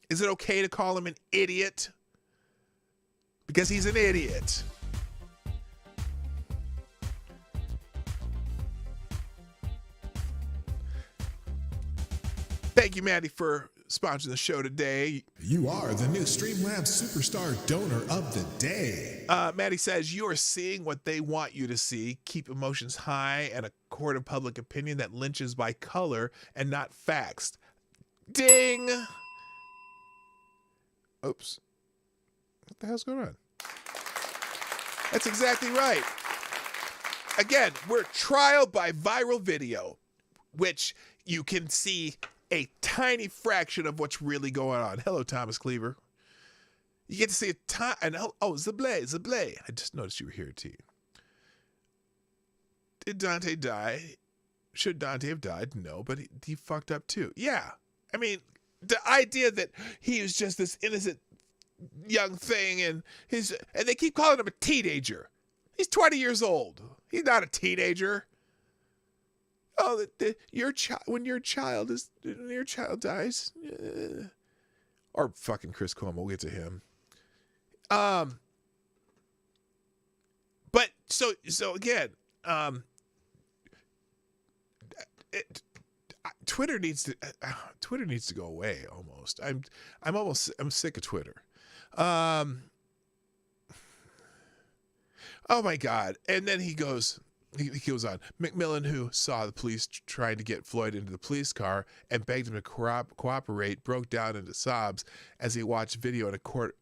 Is it okay to call him an idiot? because he's an idiot. Thank you, Maddie, for sponsoring the show today. You are the new Streamlabs Superstar Donor of the Day. Maddie says, you are seeing what they want you to see. Keep emotions high and a court of public opinion that lynches by color and not facts. Ding! Oops. What the hell's going on? That's exactly right. Again, we're trial by viral video, which you can see a tiny fraction of what's really going on. Hello, Thomas Cleaver. You get to see a tiny... Oh, Zablé. I just noticed you were here, T. Did Dante die? Should Dante have died? No, but he fucked up too. Yeah. I mean, the idea that he was just this innocent young thing and they keep calling him a teenager. He's 20 years old. He's not a teenager. Oh, when your child dies, or fucking Chris Cuomo, we'll get to him. But so again, Twitter needs to go away. Almost, I'm sick of Twitter. Oh my God! And then he goes on. McMillan, who saw the police trying to get Floyd into the police car and begged him to cooperate, broke down into sobs as he watched video in a court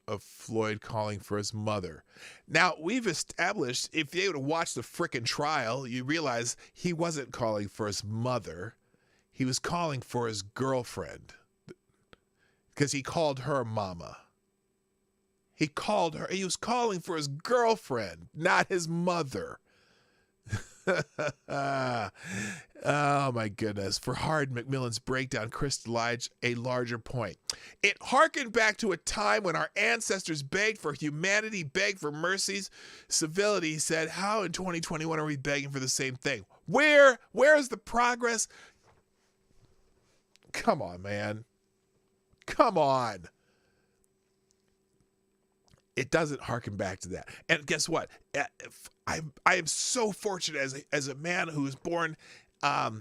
of Floyd calling for his mother. Now, we've established, if you would have watched the frickin' trial, you realize he wasn't calling for his mother. He was calling for his girlfriend because he called her mama. He was calling for his girlfriend, not his mother. Oh my goodness. For Hard, McMillan's breakdown crystallized a larger point. It harkened back to a time when our ancestors begged for humanity, begged for mercies, civility. He said, how in 2021 are we begging for the same thing? Where is the progress? Come on, man. Come on. It doesn't harken back to that. And guess what? I am so fortunate as a man who was born at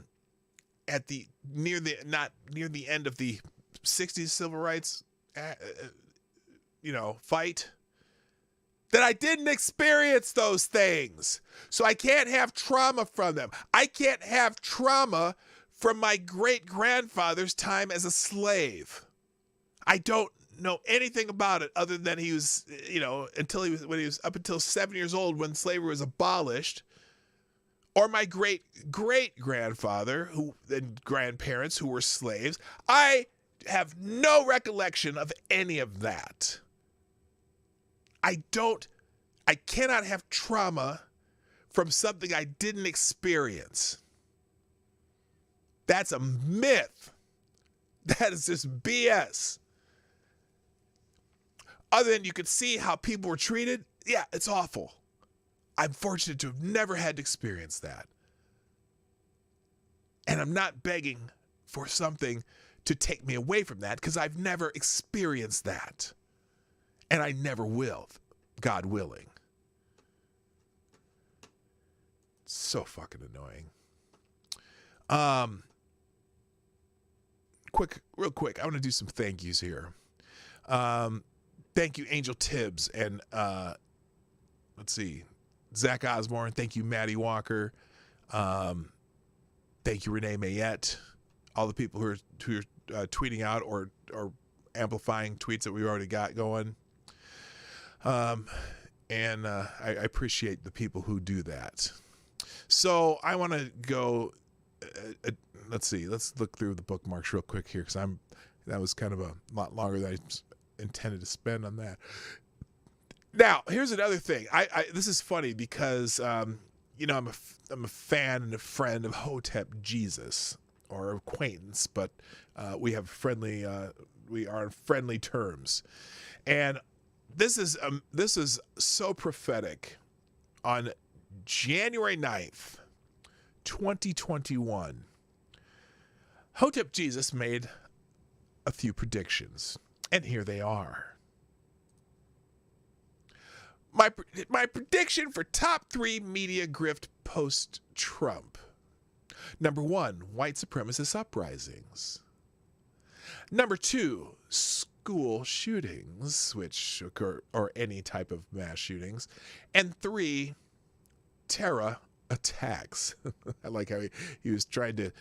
near the end of the 60s civil rights fight, that I didn't experience those things. So I can't have trauma from them. I can't have trauma from my great-grandfather's time as a slave. I don't know anything about it other than he was, when he was up until 7 years old when slavery was abolished, or my great-great-grandfather and grandparents who were slaves. I have no recollection of any of that. I cannot have trauma from something I didn't experience. That's a myth. That is just BS. Other than you could see how people were treated, yeah, it's awful. I'm fortunate to have never had to experience that. And I'm not begging for something to take me away from that because I've never experienced that. And I never will, God willing. It's so fucking annoying. Real quick, I want to do some thank yous here. Thank you, Angel Tibbs, and let's see, Zach Osborne. Thank you, Maddie Walker. Thank you, Renee Mayette. All the people who are tweeting out or amplifying tweets that we already got going. And I appreciate the people who do that. So I want to go. Let's see. Let's look through the bookmarks real quick here because that was kind of a lot longer than I intended to spend on that. Now, here's another thing. This is funny because I'm a fan and a friend of Hotep Jesus, or acquaintance, but we are on friendly terms. And this is so prophetic. On January 9th, 2021, Hotep Jesus made a few predictions. And here they are. my prediction for top 3 media grift post-Trump. Number 1, white supremacist uprisings. Number 2, school shootings, which occur, or any type of mass shootings. And 3, terror attacks. I like how he was trying to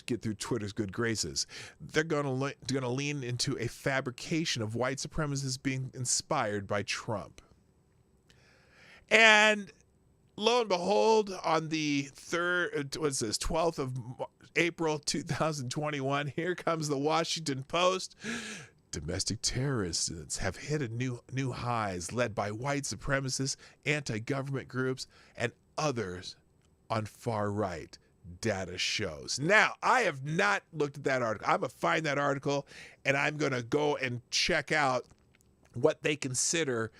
get through Twitter's good graces. They're going to lean into a fabrication of white supremacists being inspired by Trump. And lo and behold, on the 12th of April 2021, here comes the Washington Post. Domestic terrorists have hit new highs, led by white supremacists, anti-government groups, and others on far right. Data shows. Now, I have not looked at that article. I'm going to find that article, and I'm going to go and check out what they consider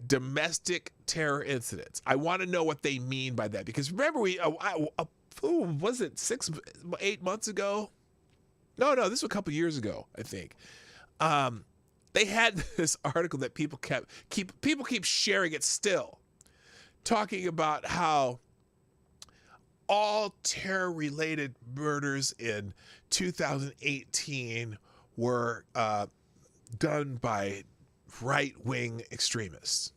domestic terror incidents. I want to know what they mean by that, because remember was it 8 months ago? No, this was a couple years ago, I think. They had this article that people keep sharing it still, talking about how all terror-related murders in 2018 were done by right-wing extremists.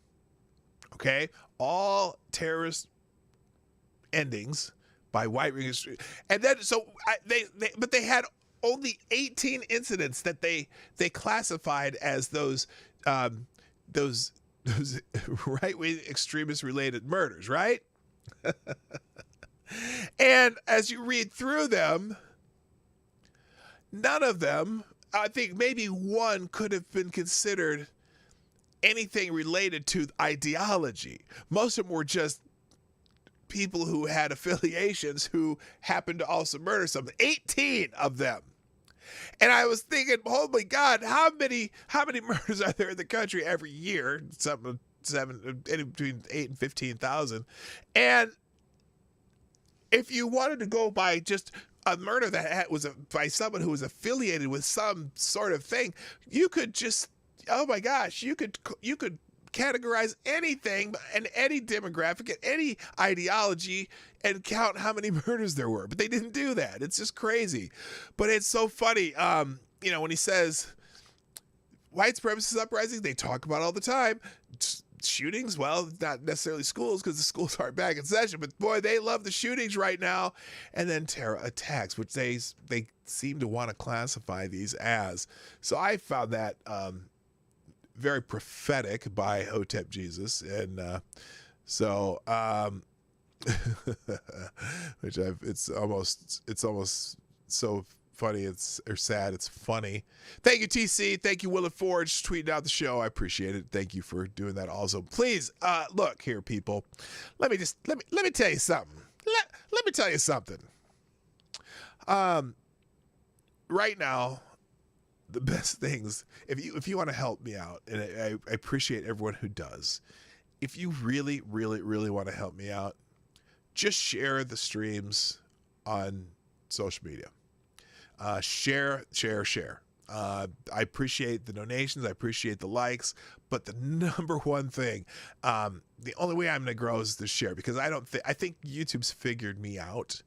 Okay? All terrorist endings by white-wing extremists. And then, but they had only 18 incidents that they classified as those right-wing extremist-related murders, right? And as you read through them, none of them, I think maybe one, could have been considered anything related to ideology. Most of them were just people who had affiliations who happened to also murder someone. 18 of them. And I was thinking, oh my God, how many murders are there in the country every year? Something between 8 and 15,000. And if you wanted to go by just a murder that was by someone who was affiliated with some sort of thing, you could just, oh my gosh, you could categorize anything and any demographic and any ideology and count how many murders there were. But they didn't do that. It's just crazy. But it's so funny, when he says white supremacist uprisings, they talk about all the time. Shootings, well, not necessarily schools, because the schools aren't back in session, but boy, they love the shootings right now. And then terror attacks, which they seem to want to classify these as. So I found that very prophetic by Hotep Jesus. And it's almost so funny, or sad, it's funny. Thank you, TC. Thank you, Will and Forge, tweeting out the show. I appreciate it. Thank you for doing that also. Please, look here, people. Let me tell you something. Let me tell you something. Right now, the best things, if you want to help me out, and I appreciate everyone who does, if you really, really, really want to help me out, just share the streams on social media. Share. I appreciate the donations. I appreciate the likes. But the number one thing, the only way I'm going to grow is to share, because I think YouTube's figured me out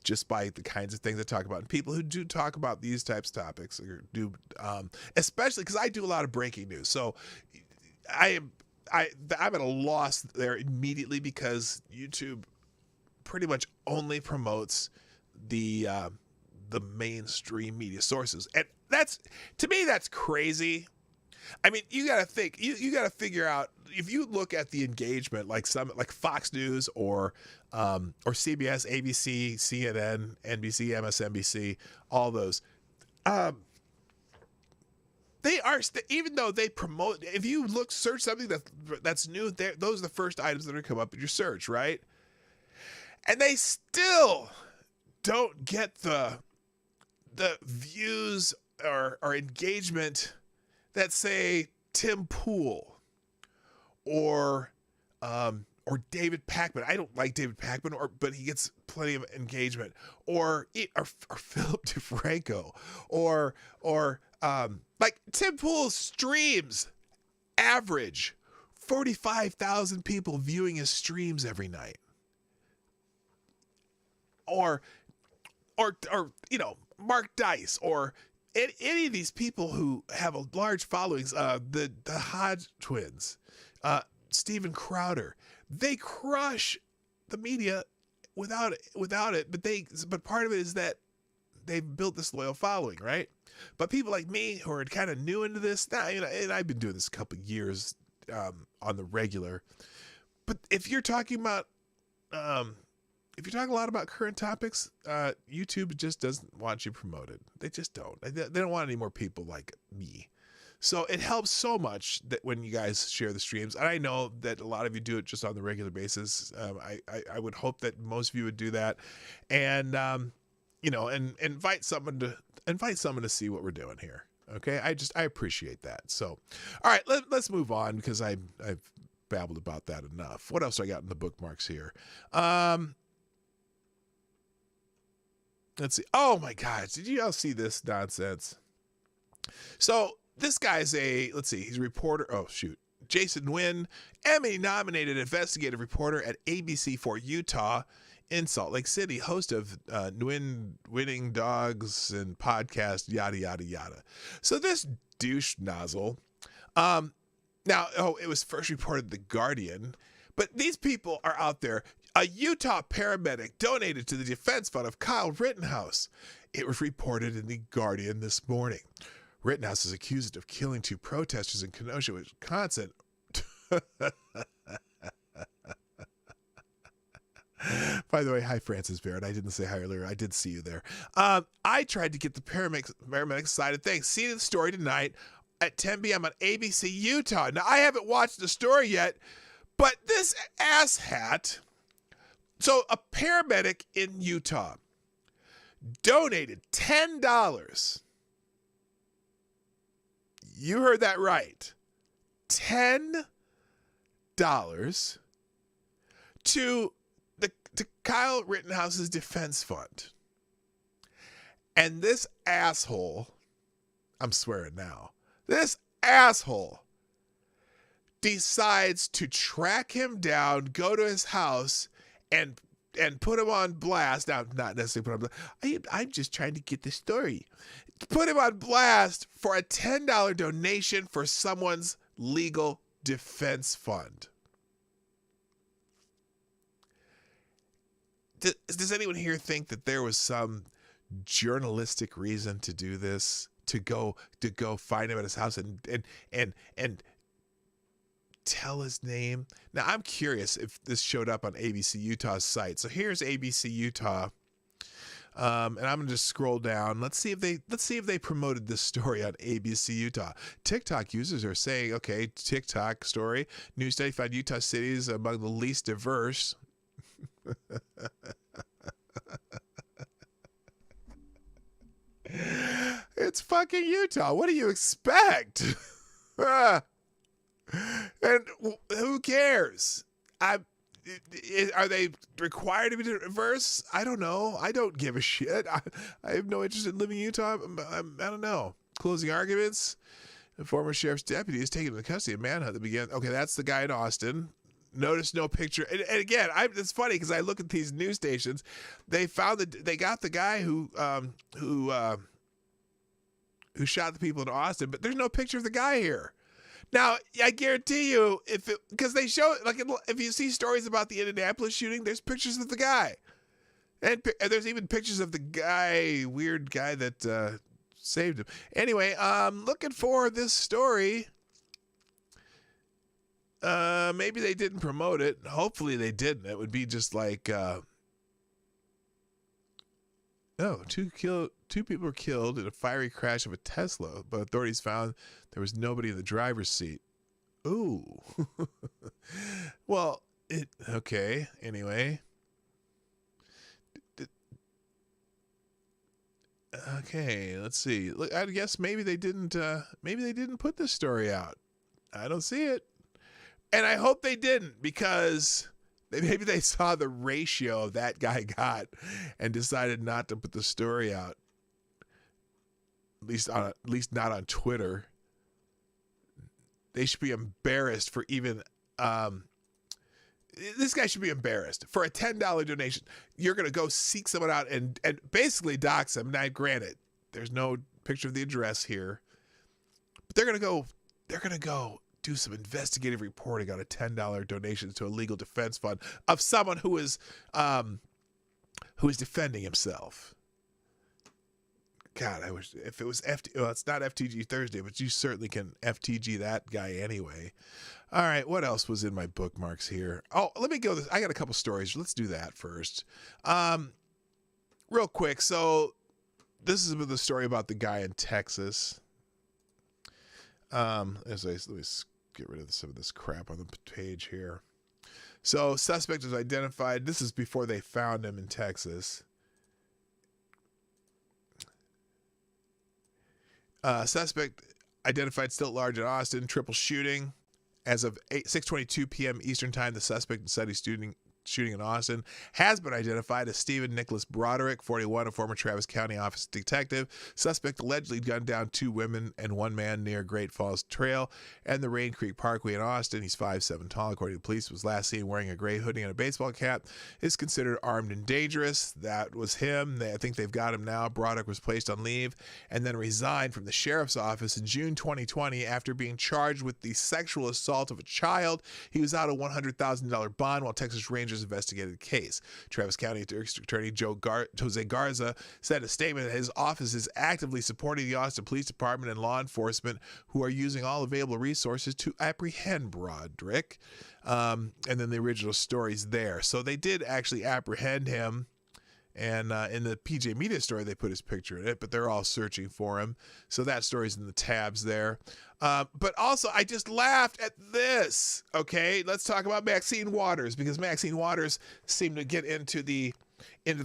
just by the kinds of things I talk about. And people who do talk about these types of topics, or do, especially because I do a lot of breaking news. So I'm at a loss there immediately, because YouTube pretty much only promotes the mainstream media sources. And to me, that's crazy. I mean, you got to think, you got to figure out, if you look at the engagement, like Fox News or CBS, ABC, CNN, NBC, MSNBC, all those, they are, even though they promote, if you search something that's new, those are the first items that are going to come up in your search, right? And they still don't get the views or engagement that, say, Tim Pool or David Pakman. I don't like David Pakman, but he gets plenty of engagement. Or Philip DeFranco, or like Tim Pool's streams average 45,000 people viewing his streams every night. Or Mark Dice, or any of these people who have a large followings, the Hodge twins, Steven Crowder, they crush the media without it. But part of it is that they've built this loyal following, right? But people like me who are kind of new into this, and I've been doing this a couple of years on the regular. But if you're talking about if you're talking a lot about current topics, YouTube just doesn't want you promoted. They just don't. They don't want any more people like me. So it helps so much that when you guys share the streams, and I know that a lot of you do it just on the regular basis. I would hope that most of you would do that, and and invite someone to see what we're doing here. Okay, I appreciate that. So, all right, let's move on because I've babbled about that enough. What else do I got in the bookmarks here? Let's see. Oh my God, did you all see this nonsense? So this guy's he's a reporter. Oh shoot. Jason Nguyen, Emmy-nominated investigative reporter at ABC4 Utah in Salt Lake City, host of Nguyen Winning Dogs and podcast, yada, yada, yada. So this douche nozzle, it was first reported in The Guardian, but these people are out there. A Utah paramedic donated to the defense fund of Kyle Rittenhouse. It was reported in The Guardian this morning. Rittenhouse is accused of killing 2 protesters in Kenosha, Wisconsin. By the way, hi, Francis Barrett. I didn't say hi earlier. I did see you there. I tried to get the paramedics side of things. See the story tonight at 10 p.m. on ABC Utah. Now, I haven't watched the story yet, but this asshat... So a paramedic in Utah donated $10. You heard that right. $10 to Kyle Rittenhouse's defense fund. And this asshole, I'm swearing now, this asshole decides to track him down, go to his house, and put him on blast. Now, not necessarily put him on blast. I'm just trying to get the story. Put him on blast for a $10 donation for someone's legal defense fund. Does anyone here think that there was some journalistic reason to do this? To go find him at his house and tell his name. Now I'm curious if this showed up on ABC Utah's site. So here's ABC Utah, and I'm gonna just scroll down. Let's see if they promoted this story on ABC Utah. TikTok users are saying, okay, TikTok story. New study found Utah cities among the least diverse. It's fucking Utah. What do you expect? And who cares? Are they required to be diverse? I don't know. I don't give a shit. I have no interest in living in Utah. I don't know. Closing arguments. The former sheriff's deputy is taken into custody of manhunt that began. Okay, that's the guy in Austin. Notice no picture. And again, it's funny because I look at these news stations. They got the guy who shot the people in Austin, but there's no picture of the guy here. Now, I guarantee you, because they show, like, if you see stories about the Indianapolis shooting, there's pictures of the guy. And there's even pictures of the weird guy that saved him. Anyway, looking for this story. Maybe they didn't promote it. Hopefully they didn't. It would be just like, two people were killed in a fiery crash of a Tesla, but authorities found there was nobody in the driver's seat. Ooh. Well, okay. Anyway. Okay, let's see. Look, I guess maybe they didn't put this story out. I don't see it. And I hope they didn't, because maybe they saw the ratio that guy got and decided not to put the story out. At least not on Twitter. They should be embarrassed for even This guy should be embarrassed. For a $10 donation, you're going to go seek someone out and basically dox them. Now, granted, there's no picture of the address here, but they're going to go do some investigative reporting on a $10 donation to a legal defense fund of someone who is defending himself. God, I wish if it was well, it's not FTG Thursday, but you certainly can FTG that guy anyway. All right, what else was in my bookmarks here? Oh, let me go. I got a couple stories. Let's do that first. Real quick. So this is the story about the guy in Texas. Let me get rid of some of this crap on the page here. So suspect was identified. This is before they found him in Texas. Suspect identified still at large in Austin. Triple shooting. As of 6:22 p.m. Eastern Time, the suspect in Suddy's shooting in Austin has been identified as Stephen Nicholas Broderick, 41, a former Travis County office detective. Suspect allegedly gunned down 2 women and 1 man near Great Falls Trail and the Rain Creek Parkway in Austin. He's 5'7" tall, according to police. Was last seen wearing a gray hoodie and a baseball cap. Is considered armed and dangerous. That was him. I think they've got him now. Broderick was placed on leave and then resigned from the sheriff's office in June 2020 after being charged with the sexual assault of a child. He was out a $100,000 bond while Texas Rangers investigated the case. Travis County District Attorney Jose Garza said in a statement that his office is actively supporting the Austin Police Department and law enforcement who are using all available resources to apprehend Broderick. And then the original story's there. So they did actually apprehend him. And in the PJ Media story, they put his picture in it, but they're all searching for him. So that story's in the tabs there. But also, I just laughed at this. Okay, let's talk about Maxine Waters, because Maxine Waters seemed to get into the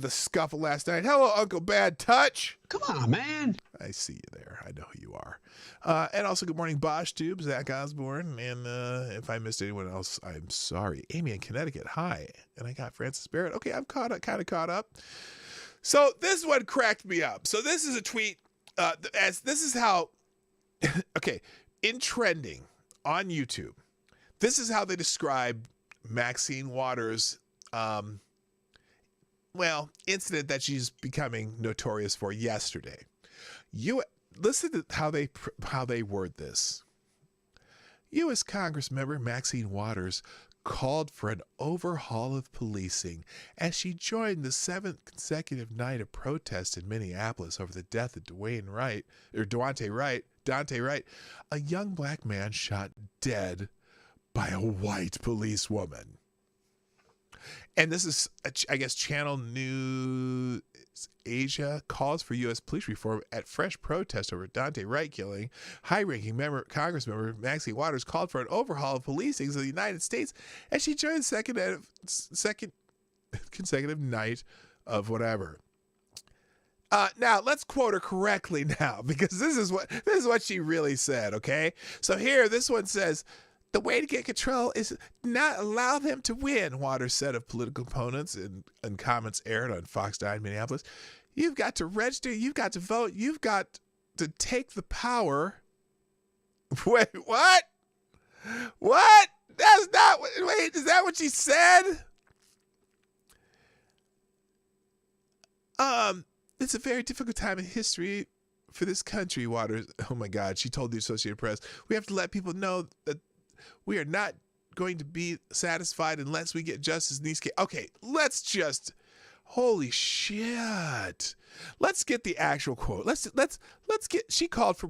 scuffle last night. Hello, Uncle Bad Touch. Come on, man. I see you there. I know who you are. And also, good morning, Bosch Tube, Zach Osborne. And if I missed anyone else, I'm sorry. Amy in Connecticut, hi. And I got Francis Barrett. Okay, I'm kind of caught up. So this one cracked me up. So this is a tweet. This is how, okay, in trending on YouTube, this is how they describe Maxine Waters' incident that she's becoming notorious for yesterday. You listen to how they word this. U.S. Congressmember Maxine Waters called for an overhaul of policing as she joined the 7th consecutive night of protest in Minneapolis over the death of Dante Wright, a young black man shot dead by a white policewoman. And this is, I guess, Channel News Asia calls for U.S. police reform at fresh protest over Dante Wright killing. High-ranking Congressmember Maxine Waters called for an overhaul of policing in the United States as she joined the second consecutive night of whatever. Now let's quote her correctly now, because this is what she really said. Okay, so here this one says, "The way to get control is not allow them to win," Waters said of political opponents in comments aired on Fox 9 Minneapolis. "You've got to register. You've got to vote. You've got to take the power." Wait, what? What? That's not. Wait, is that what she said? It's a very difficult time in history for this country, Waters. Oh my God, she told the Associated Press. "We have to let people know that we are not going to be satisfied unless we get justice in these cases." Okay, let's just, holy shit. Let's get the actual quote. Let's get, she called for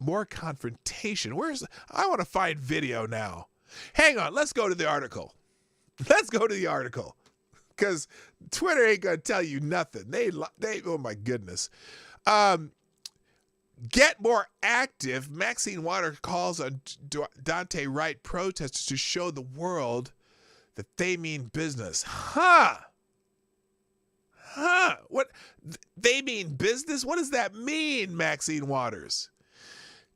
more confrontation. I want to find video now. Hang on, let's go to the article. Because Twitter ain't going to tell you nothing. They, oh my goodness. Get more active. Maxine Waters calls on Dante Wright protesters to show the world that they mean business. What? They mean business? What does that mean, Maxine Waters?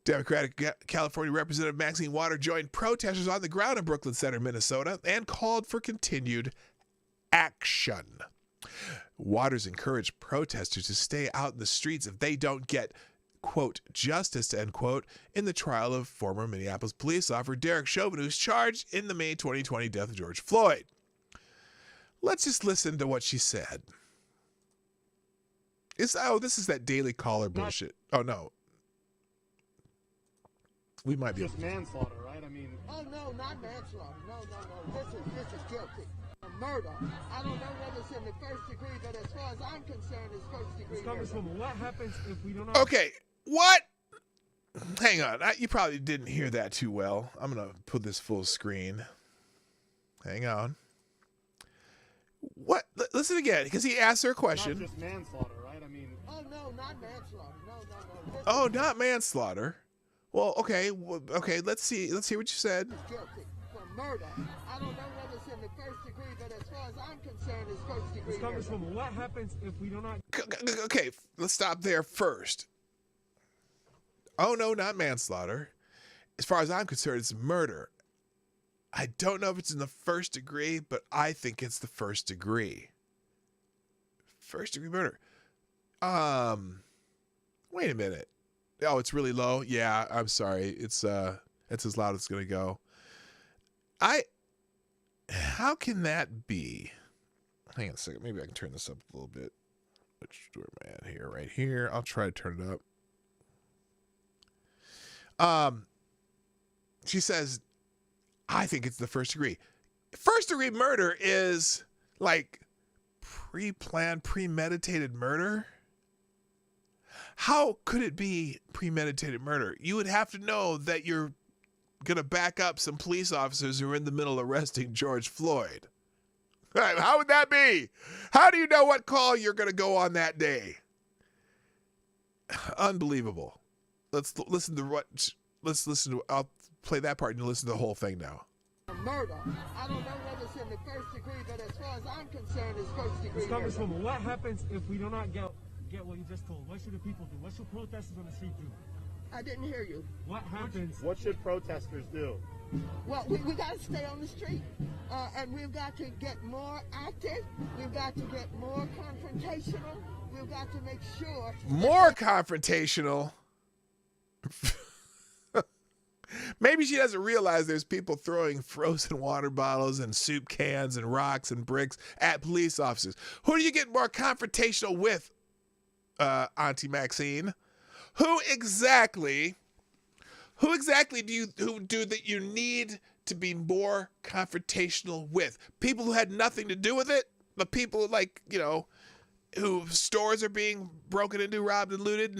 Democratic California Representative Maxine Waters joined protesters on the ground in Brooklyn Center, Minnesota, and called for continued action. Waters encouraged protesters to stay out in the streets if they don't get, quote, justice, end quote, in the trial of former Minneapolis police officer Derek Chauvin, who's charged in the May 2020 death of George Floyd. Let's just listen to what she said. This is that Daily Caller bullshit. Oh, no. We might be just manslaughter, right? I mean, oh no, not manslaughter. No. This is guilty. Murder. I don't know whether it's in the first degree, but as far as I'm concerned, it's first degree murder. Congresswoman, what happens if we don't? Okay, what? Hang on. You probably didn't hear that too well. I'm gonna put this full screen. Hang on. What? Listen again, because he asked her a question. Not just manslaughter, right? I mean, oh no, not manslaughter. No. Oh, not manslaughter. Well, okay, let's see what you said. Guilty for murder. I don't know whether it's in the first degree, but as far as I'm concerned, it's first degree murder. Congresswoman, what happens if we do not? Okay, let's stop there first. Oh no, not manslaughter. As far as I'm concerned, it's murder. I don't know if it's in the first degree, but I think it's the first degree. First degree murder. Wait a minute. Oh, it's really low? Yeah, I'm sorry. It's as loud as it's gonna go. How can that be? Hang on a second. Maybe I can turn this up a little bit. Where am I at here? Right here. I'll try to turn it up. She says, I think it's the first degree. First degree murder is like pre-planned, premeditated murder. How could it be premeditated murder? You would have to know that you're going to back up some police officers who are in the middle of arresting George Floyd. How would that be? How do you know what call you're going to go on that day? Unbelievable. Let's listen to I'll play that part and you listen to the whole thing now. Murder. I don't know whether it's in the first degree, but as far as I'm concerned, it's first degree murder. Congresswoman, what happens if we do not get what you just told? What should the people do? What should protesters on the street do? I didn't hear you. What happens? What should protesters do? Well, we got to stay on the street, and we've got to get more active. We've got to get more confrontational. We've got to make sure. More confrontational. Maybe she doesn't realize there's people throwing frozen water bottles and soup cans and rocks and bricks at police officers. Who do you get more confrontational with, Auntie Maxine? Who exactly do you need to be more confrontational with? People who had nothing to do with it? The people who stores are being broken into, robbed, and looted?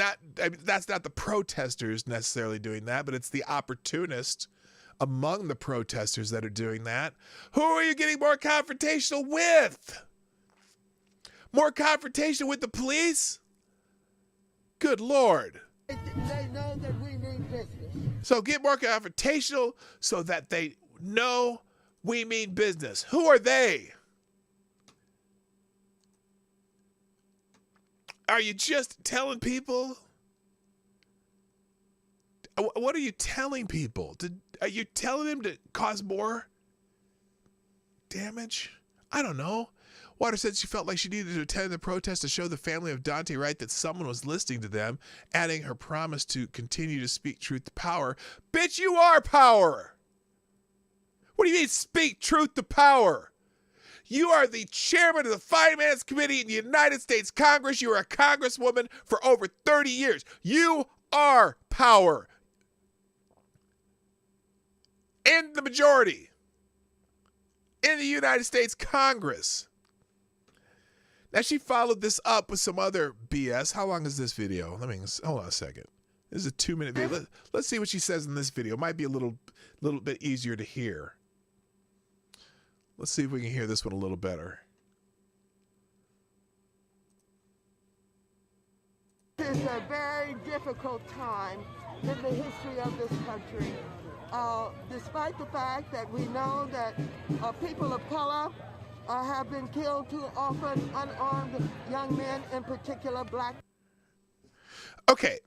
That's not the protesters necessarily doing that, but it's the opportunists among the protesters that are doing that. Who are you getting more confrontational with? More confrontation with the police? Good Lord. They know that we mean business. So get more confrontational so that they know we mean business. Who are they? Are you just telling people? What are you telling people? Are you telling them to cause more damage? I don't know. Water said she felt like she needed to attend the protest to show the family of Dante Wright that someone was listening to them, adding her promise to continue to speak truth to power. Bitch, you are power. What do you mean speak truth to power? You are the chairman of the Finance Committee in the United States Congress. You are a congresswoman for over 30 years. You are power. In the majority. In the United States Congress. Now, she followed this up with some other BS. How long is this video? Hold on a second. This is a 2-minute video. Let's see what she says in this video. It might be a little bit easier to hear. Let's see if we can hear this one a little better. This is a very difficult time in the history of this country. Despite the fact that we know that people of color have been killed too often, unarmed young men, in particular black. Okay,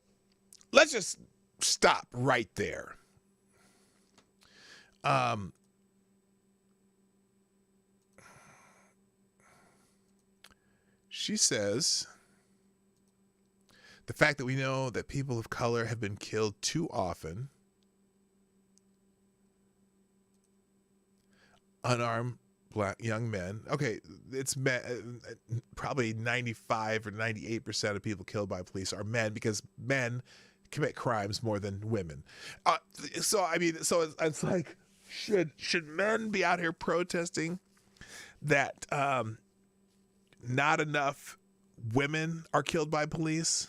let's just stop right there. She says The fact that we know that people of color have been killed too often, unarmed black young men. Okay, it's men, probably 95 or 98% of people killed by police are men, because men commit crimes more than women. So I mean, so it's like, should men be out here protesting that not enough women are killed by police,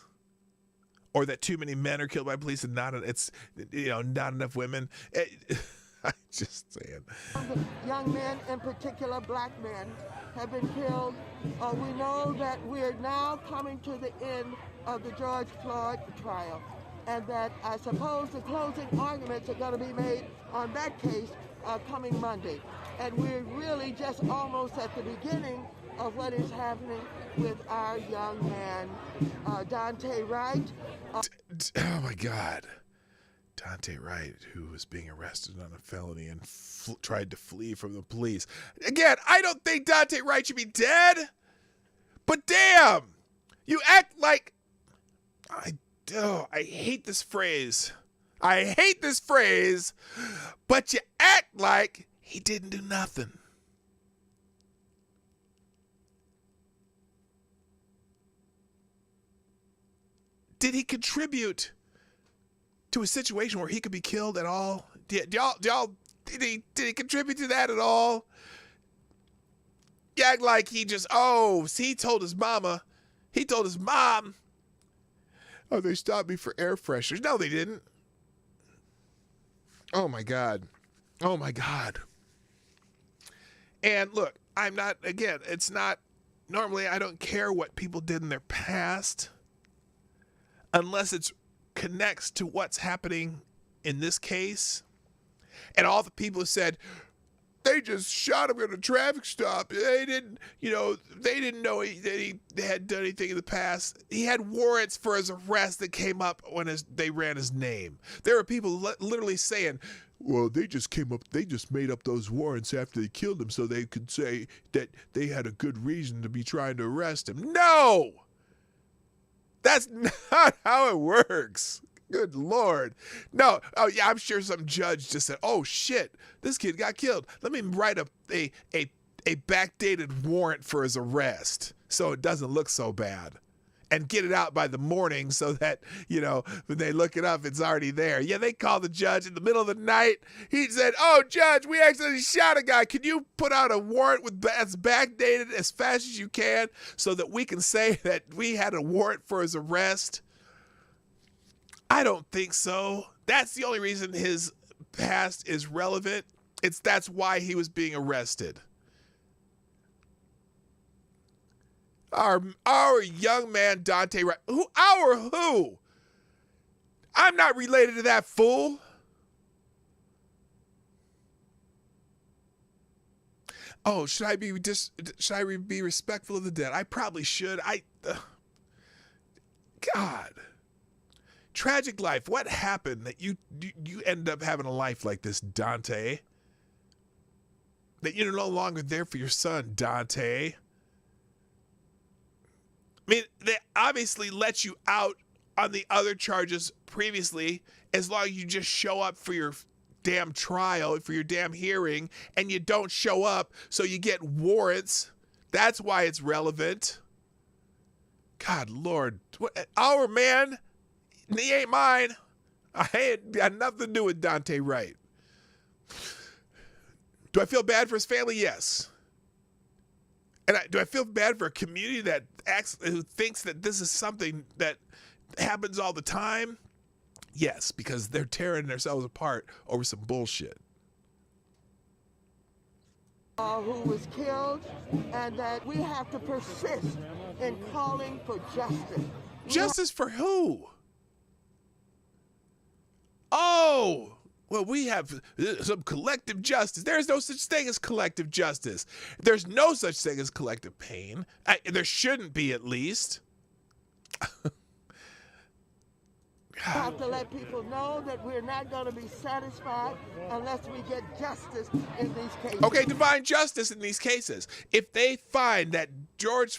or that too many men are killed by police and not enough women? I'm just saying. Young men, in particular black men, have been killed. We know that we're now coming to the end of the George Floyd trial, and that I suppose the closing arguments are going to be made on that case coming Monday. And we're really just almost at the beginning of what is happening with our young man, Daunte Wright. Oh my God. Daunte Wright, who was being arrested on a felony and tried to flee from the police. Again, I don't think Daunte Wright should be dead, but damn, you act like, I hate this phrase. I hate this phrase, but you act like he didn't do nothing. Did he contribute to a situation where he could be killed at all? Did he contribute to that at all? You act like he just, he told his mom, oh, they stopped me for air fresheners. No, they didn't. Oh my God. And look, normally I don't care what people did in their past, unless it connects to what's happening in this case. And all the people who said, they just shot him at a traffic stop. They didn't know that he had done anything in the past. He had warrants for his arrest that came up when they ran his name. There were people literally saying, well, they just made up those warrants after they killed him so they could say that they had a good reason to be trying to arrest him. No! That's not how it works. Good Lord. No. Oh, yeah, I'm sure some judge just said, oh, shit, this kid got killed. Let me write a backdated warrant for his arrest so it doesn't look so bad, and get it out by the morning so that, when they look it up, it's already there. Yeah, they called the judge in the middle of the night. He said, oh, judge, we accidentally shot a guy. Can you put out a warrant that's backdated as fast as you can so that we can say that we had a warrant for his arrest? I don't think so. That's the only reason his past is relevant. That's why he was being arrested. Our young man Daunte Wright. Who? I'm not related to that fool. Oh, should I be respectful of the dead? I probably should. God. Tragic life. What happened that you end up having a life like this, Daunte? That you're no longer there for your son, Daunte? I mean, they obviously let you out on the other charges previously, as long as you just show up for your damn trial, for your damn hearing, and you don't show up, so you get warrants. That's why it's relevant. God, Lord. Our man, he ain't mine. I ain't got nothing to do with Daunte Wright. Do I feel bad for his family? Yes. And do I feel bad for a community who thinks that this is something that happens all the time? Yes, because they're tearing themselves apart over some bullshit. Who was killed, and that we have to persist in calling for justice. Justice for who? Oh, well, we have some collective justice. There's no such thing as collective justice. There's no such thing as collective pain. There shouldn't be, at least. We have to let people know that we're not going to be satisfied unless we get justice in these cases. Okay, divine justice in these cases. If they find that Derek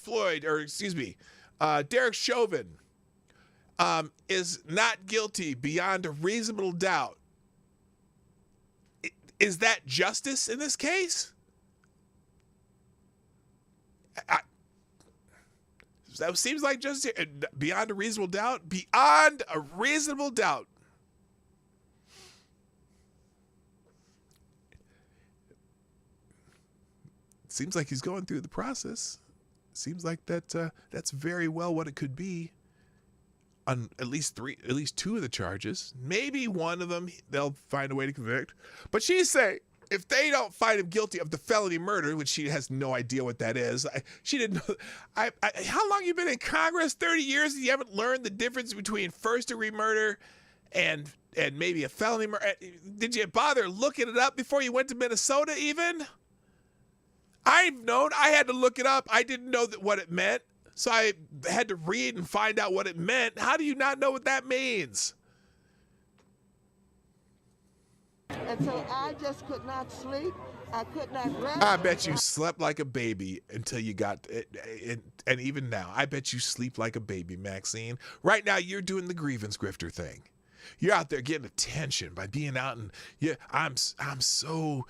Chauvin is not guilty beyond a reasonable doubt, is that justice in this case? That seems like justice beyond a reasonable doubt. Beyond a reasonable doubt. Seems like he's going through the process. Seems like that's very well what it could be. On at least two of the charges. Maybe one of them they'll find a way to convict. But she's saying if they don't find him guilty of the felony murder, which she has no idea what that is, she didn't know. How long you been in Congress? 30 years, and you haven't learned the difference between first-degree murder and maybe a felony murder? Did you bother looking it up before you went to Minnesota even? I've known. I had to look it up. I didn't know what it meant, so I had to read and find out what it meant. How do you not know what that means? And so I just could not sleep. I could not rest. I bet you slept like a baby until you got it, and even now, I bet you sleep like a baby, Maxine. Right now, you're doing the grievance grifter thing. You're out there getting attention by being out, and I'm so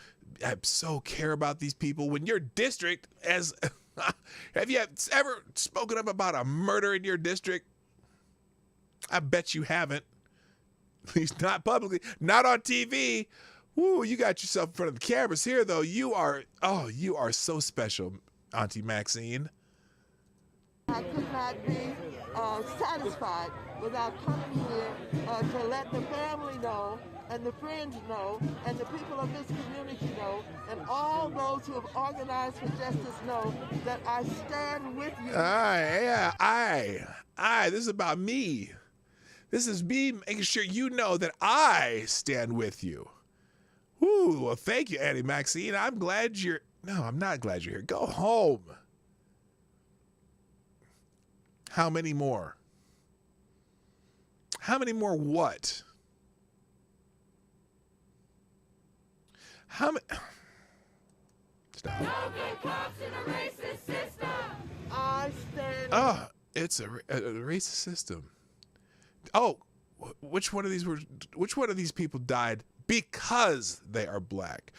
care about these people. When your district have you ever spoken up about a murder in your district? I bet you haven't. At least not publicly, not on TV. Woo, you got yourself in front of the cameras here, though. You are so special, Auntie Maxine. I could not be satisfied without coming here to let the family know, and the friends know, and the people of this community know, and all those who have organized for justice know that I stand with you. This is about me. This is me making sure you know that I stand with you. Ooh, well, thank you, Auntie Maxine. I'm glad you're... No, I'm not glad you're here. Go home. How many more? How many more what? How many... Stop. No good cops in a racist system. I stand... Oh, it's a racist system. Oh, which one of these people died because they are black?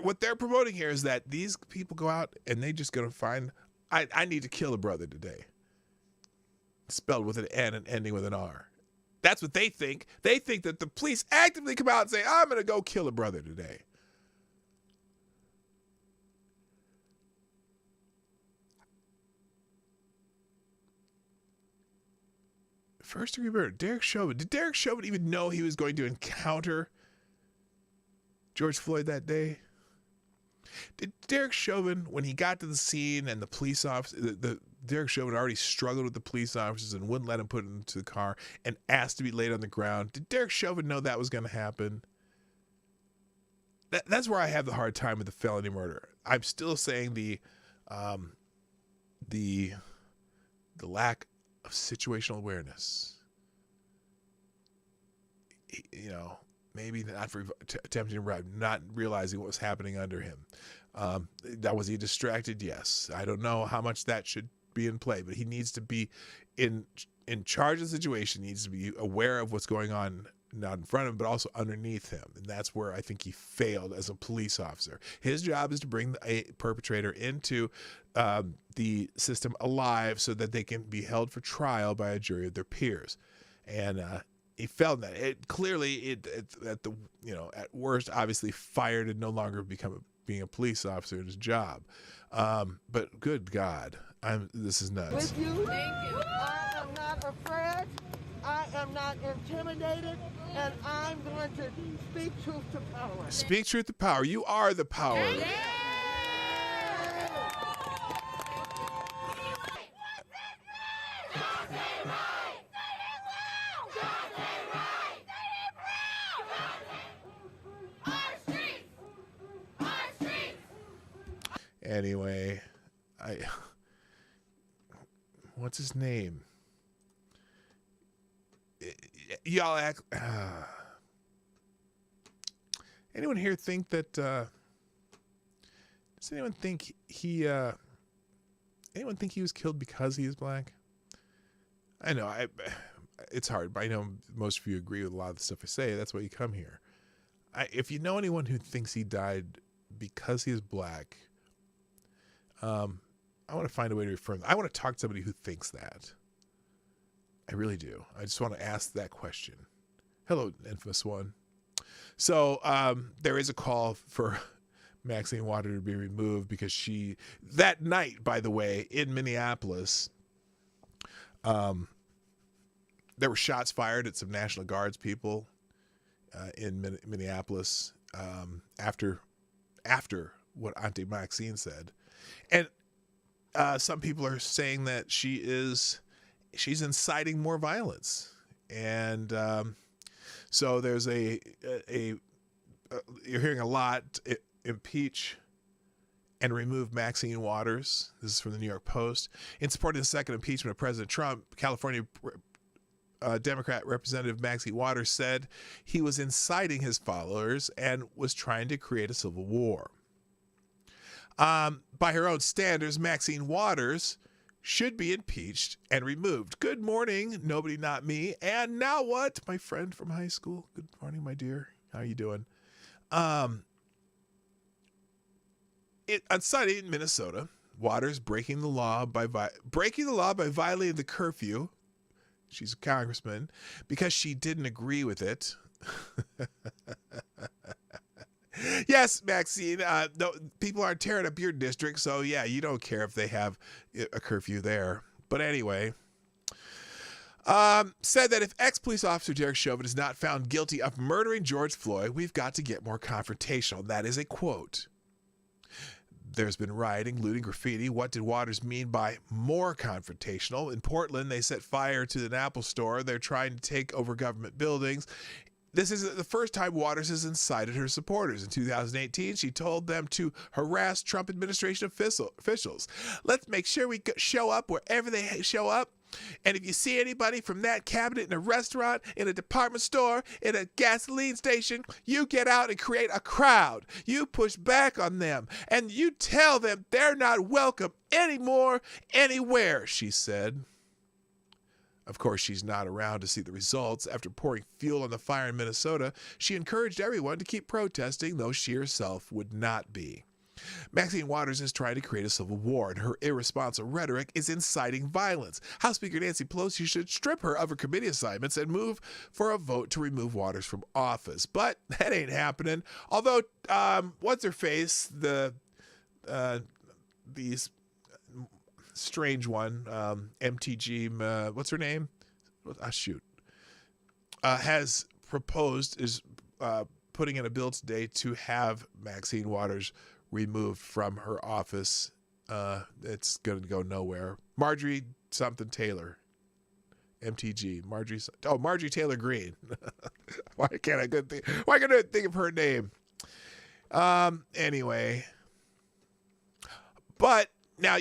What they're promoting here is that these people go out and they just gonna find, I need to kill a brother today. Spelled with an N and ending with an R. That's what they think. They think that the police actively come out and say, I'm gonna go kill a brother today. First degree murder. Derek Chauvin. Did Derek Chauvin even know he was going to encounter George Floyd that day? Did Derek Chauvin, when he got to the scene and the police officer, Derek Chauvin already struggled with the police officers and wouldn't let him put him into the car and asked to be laid on the ground. Did Derek Chauvin know that was going to happen? That's where I have the hard time with the felony murder. I'm still saying the lack of situational awareness. You know, maybe not for attempting to bribe, not realizing what was happening under him. Was he distracted? Yes. I don't know how much that should be in play, but he needs to be in charge of the situation. He needs to be aware of what's going on, not in front of him, but also underneath him. And that's where I think he failed as a police officer. His job is to bring a perpetrator into the system alive so that they can be held for trial by a jury of their peers. And he failed in that. At worst, obviously fired and no longer being a police officer in his job. But good God, this is nuts. With you. Thank you. I am not afraid. I am not intimidated, and I'm going to speak truth to power. Speak truth to power. You are the power. Yeah. Anyway, what's his name? Y'all act. Anyone here think that? Does anyone think he? Anyone think he was killed because he is black? I know it's hard, but I know most of you agree with a lot of the stuff I say. That's why you come here. If you know anyone who thinks he died because he is black, I want to find a way to affirm. I want to talk to somebody who thinks that. I really do. I just want to ask that question. Hello, infamous one. So there is a call for Maxine Waters to be removed because that night, by the way, in Minneapolis, there were shots fired at some National Guards people in Minneapolis after what Auntie Maxine said. And some people are saying that she's inciting more violence. And so there's you're hearing a lot, impeach and remove Maxine Waters. This is from the New York Post. In supporting the second impeachment of President Trump, California Democrat Representative Maxine Waters said he was inciting his followers and was trying to create a civil war. By her own standards, Maxine Waters should be impeached and removed. Good morning, nobody, not me. And now what? My friend from high school. Good morning, my dear. How are you doing? On Sunday in Minnesota, Waters breaking the law by violating the curfew. She's a congressman because she didn't agree with it. Yes, Maxine. No, people aren't tearing up your district, so yeah, you don't care if they have a curfew there. But anyway, said that if ex-police officer Derek Chauvin is not found guilty of murdering George Floyd, we've got to get more confrontational. That is a quote. There's been rioting, looting, graffiti. What did Waters mean by more confrontational? In Portland, they set fire to an Apple store. They're trying to take over government buildings. This isn't the first time Waters has incited her supporters. In 2018, she told them to harass Trump administration officials. Let's make sure we show up wherever they show up. And if you see anybody from that cabinet in a restaurant, in a department store, in a gasoline station, you get out and create a crowd. You push back on them and you tell them they're not welcome anymore, anywhere, she said. Of course, she's not around to see the results. After pouring fuel on the fire in Minnesota, she encouraged everyone to keep protesting, though she herself would not be. Maxine Waters is trying to create a civil war, and her irresponsible rhetoric is inciting violence. House Speaker Nancy Pelosi should strip her of her committee assignments and move for a vote to remove Waters from office. But that ain't happening. Although, what's-her-face, these strange one, MTG, what's her name? Has proposed, is putting in a bill today to have Maxine Waters removed from her office. It's going to go nowhere. Marjorie something Taylor. MTG. Marjorie Taylor Greene. Why can't I think of her name? Anyway. But now,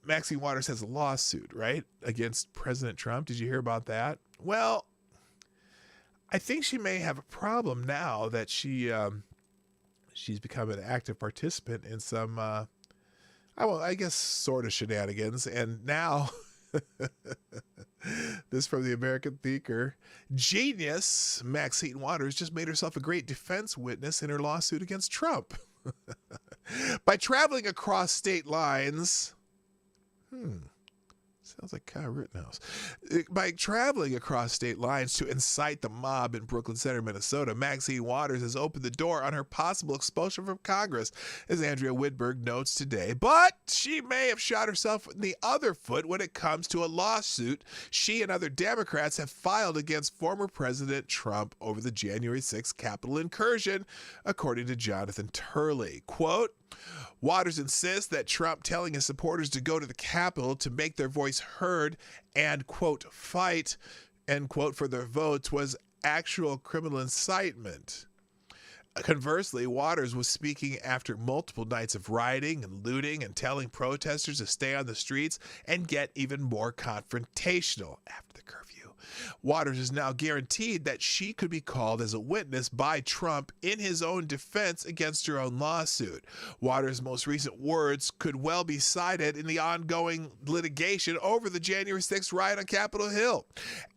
Maxine Waters has a lawsuit, right, against President Trump. Did you hear about that? Well, I think she may have a problem now that she's become an active participant in some, I guess, sort of shenanigans. And now, this from the American Thinker, genius Maxine Waters just made herself a great defense witness in her lawsuit against Trump. By traveling across state lines... Sounds like Kyle Rittenhouse. By traveling across state lines to incite the mob in Brooklyn Center, Minnesota, Maxine Waters has opened the door on her possible expulsion from Congress, as Andrea Whitberg notes today. But she may have shot herself in the other foot when it comes to a lawsuit she and other Democrats have filed against former President Trump over the January 6th Capitol incursion, according to Jonathan Turley. Quote, Waters insists that Trump telling his supporters to go to the Capitol to make their voice heard and, quote, fight, end quote, for their votes was actual criminal incitement. Conversely, Waters was speaking after multiple nights of rioting and looting and telling protesters to stay on the streets and get even more confrontational after the curfew. Waters is now guaranteed that she could be called as a witness by Trump in his own defense against her own lawsuit. Waters' most recent words could well be cited in the ongoing litigation over the January 6th riot on Capitol Hill.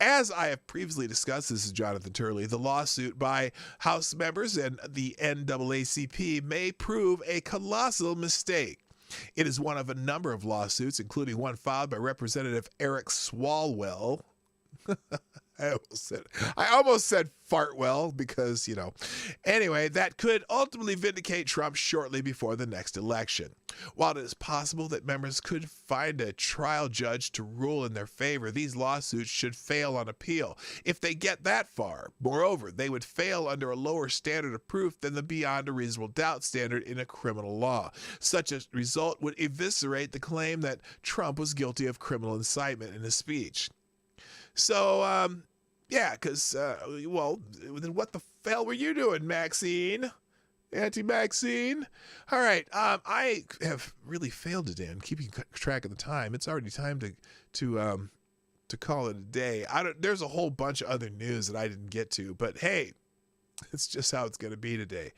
As I have previously discussed, this is Jonathan Turley, the lawsuit by House members and the NAACP may prove a colossal mistake. It is one of a number of lawsuits, including one filed by Representative Eric Swalwell. I almost said Fartwell because, Anyway, that could ultimately vindicate Trump shortly before the next election. While it is possible that members could find a trial judge to rule in their favor, these lawsuits should fail on appeal. If they get that far, moreover, they would fail under a lower standard of proof than the beyond a reasonable doubt standard in a criminal law. Such a result would eviscerate the claim that Trump was guilty of criminal incitement in his speech. So, because, then what the hell were you doing, Maxine? Auntie Maxine? All right, I have really failed today in keeping track of the time. It's already time to call it a day. There's a whole bunch of other news that I didn't get to, but hey, it's just how it's going to be today.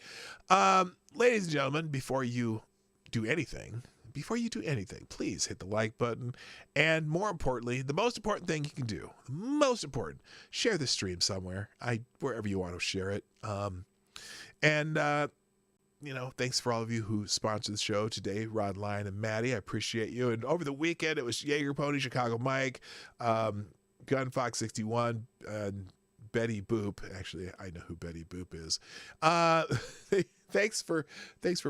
Ladies and gentlemen, before you do anything, please hit the like button. And more importantly, the most important thing you can do, share the stream somewhere, wherever you want to share it. Thanks for all of you who sponsored the show today, Rod Lyon and Maddie. I appreciate you. And over the weekend, it was Jaeger Pony, Chicago Mike, Gun Fox 61, and Betty Boop. Actually, I know who Betty Boop is. Thanks for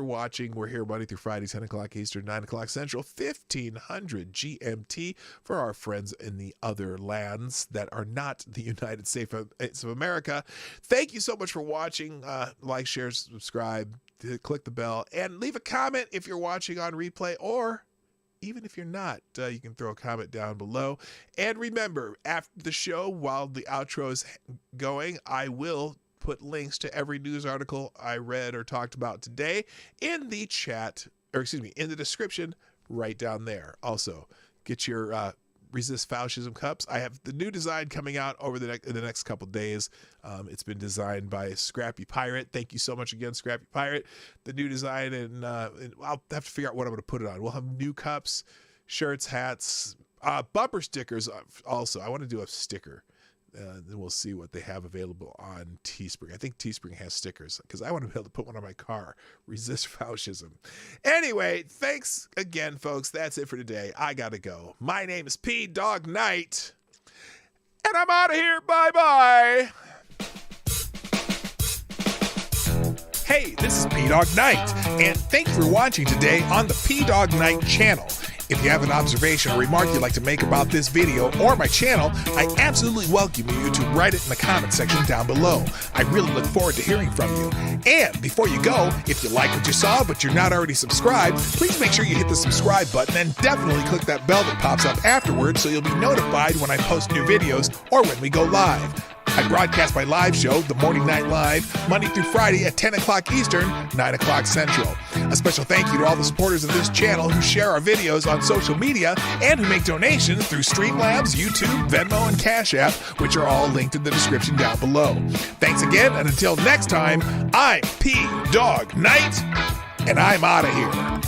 watching. We're here Monday through Friday, 10 o'clock Eastern, 9 o'clock Central, 1500 GMT for our friends in the other lands that are not the United States of America. Thank you so much for watching. Like, share, subscribe, click the bell, and leave a comment if you're watching on replay, or even if you're not, you can throw a comment down below. And remember, after the show, while the outro is going, I will put links to every news article I read or talked about today in the in the description right down there. Also, get your Resist Fascism cups. I have the new design coming out over the next couple days. It's been designed by Scrappy Pirate. Thank you so much again, Scrappy Pirate. The new design, and I'll have to figure out what I'm going to put it on. We'll have new cups, shirts, hats, bumper stickers also. I want to do a sticker. Then we'll see what they have available on Teespring. I think Teespring has stickers because I want to be able to put one on my car. Resist Fascism. Anyway, thanks again, folks. That's it for today. I got to go. My name is PDawgKnight, and I'm out of here. Bye-bye. Hey, this is PDawgKnight, and thanks for watching today on the PDawgKnight channel. If you have an observation or remark you'd like to make about this video or my channel, I absolutely welcome you to write it in the comment section down below. I really look forward to hearing from you. And before you go, if you like what you saw but you're not already subscribed, please make sure you hit the subscribe button and definitely click that bell that pops up afterwards so you'll be notified when I post new videos or when we go live. I broadcast my live show, The Morning Night Live, Monday through Friday at 10 o'clock Eastern, 9 o'clock Central. A special thank you to all the supporters of this channel who share our videos on social media and who make donations through Streamlabs, YouTube, Venmo, and Cashapp, which are all linked in the description down below. Thanks again, and until next time, I'm PDawgKnight, and I'm out of here.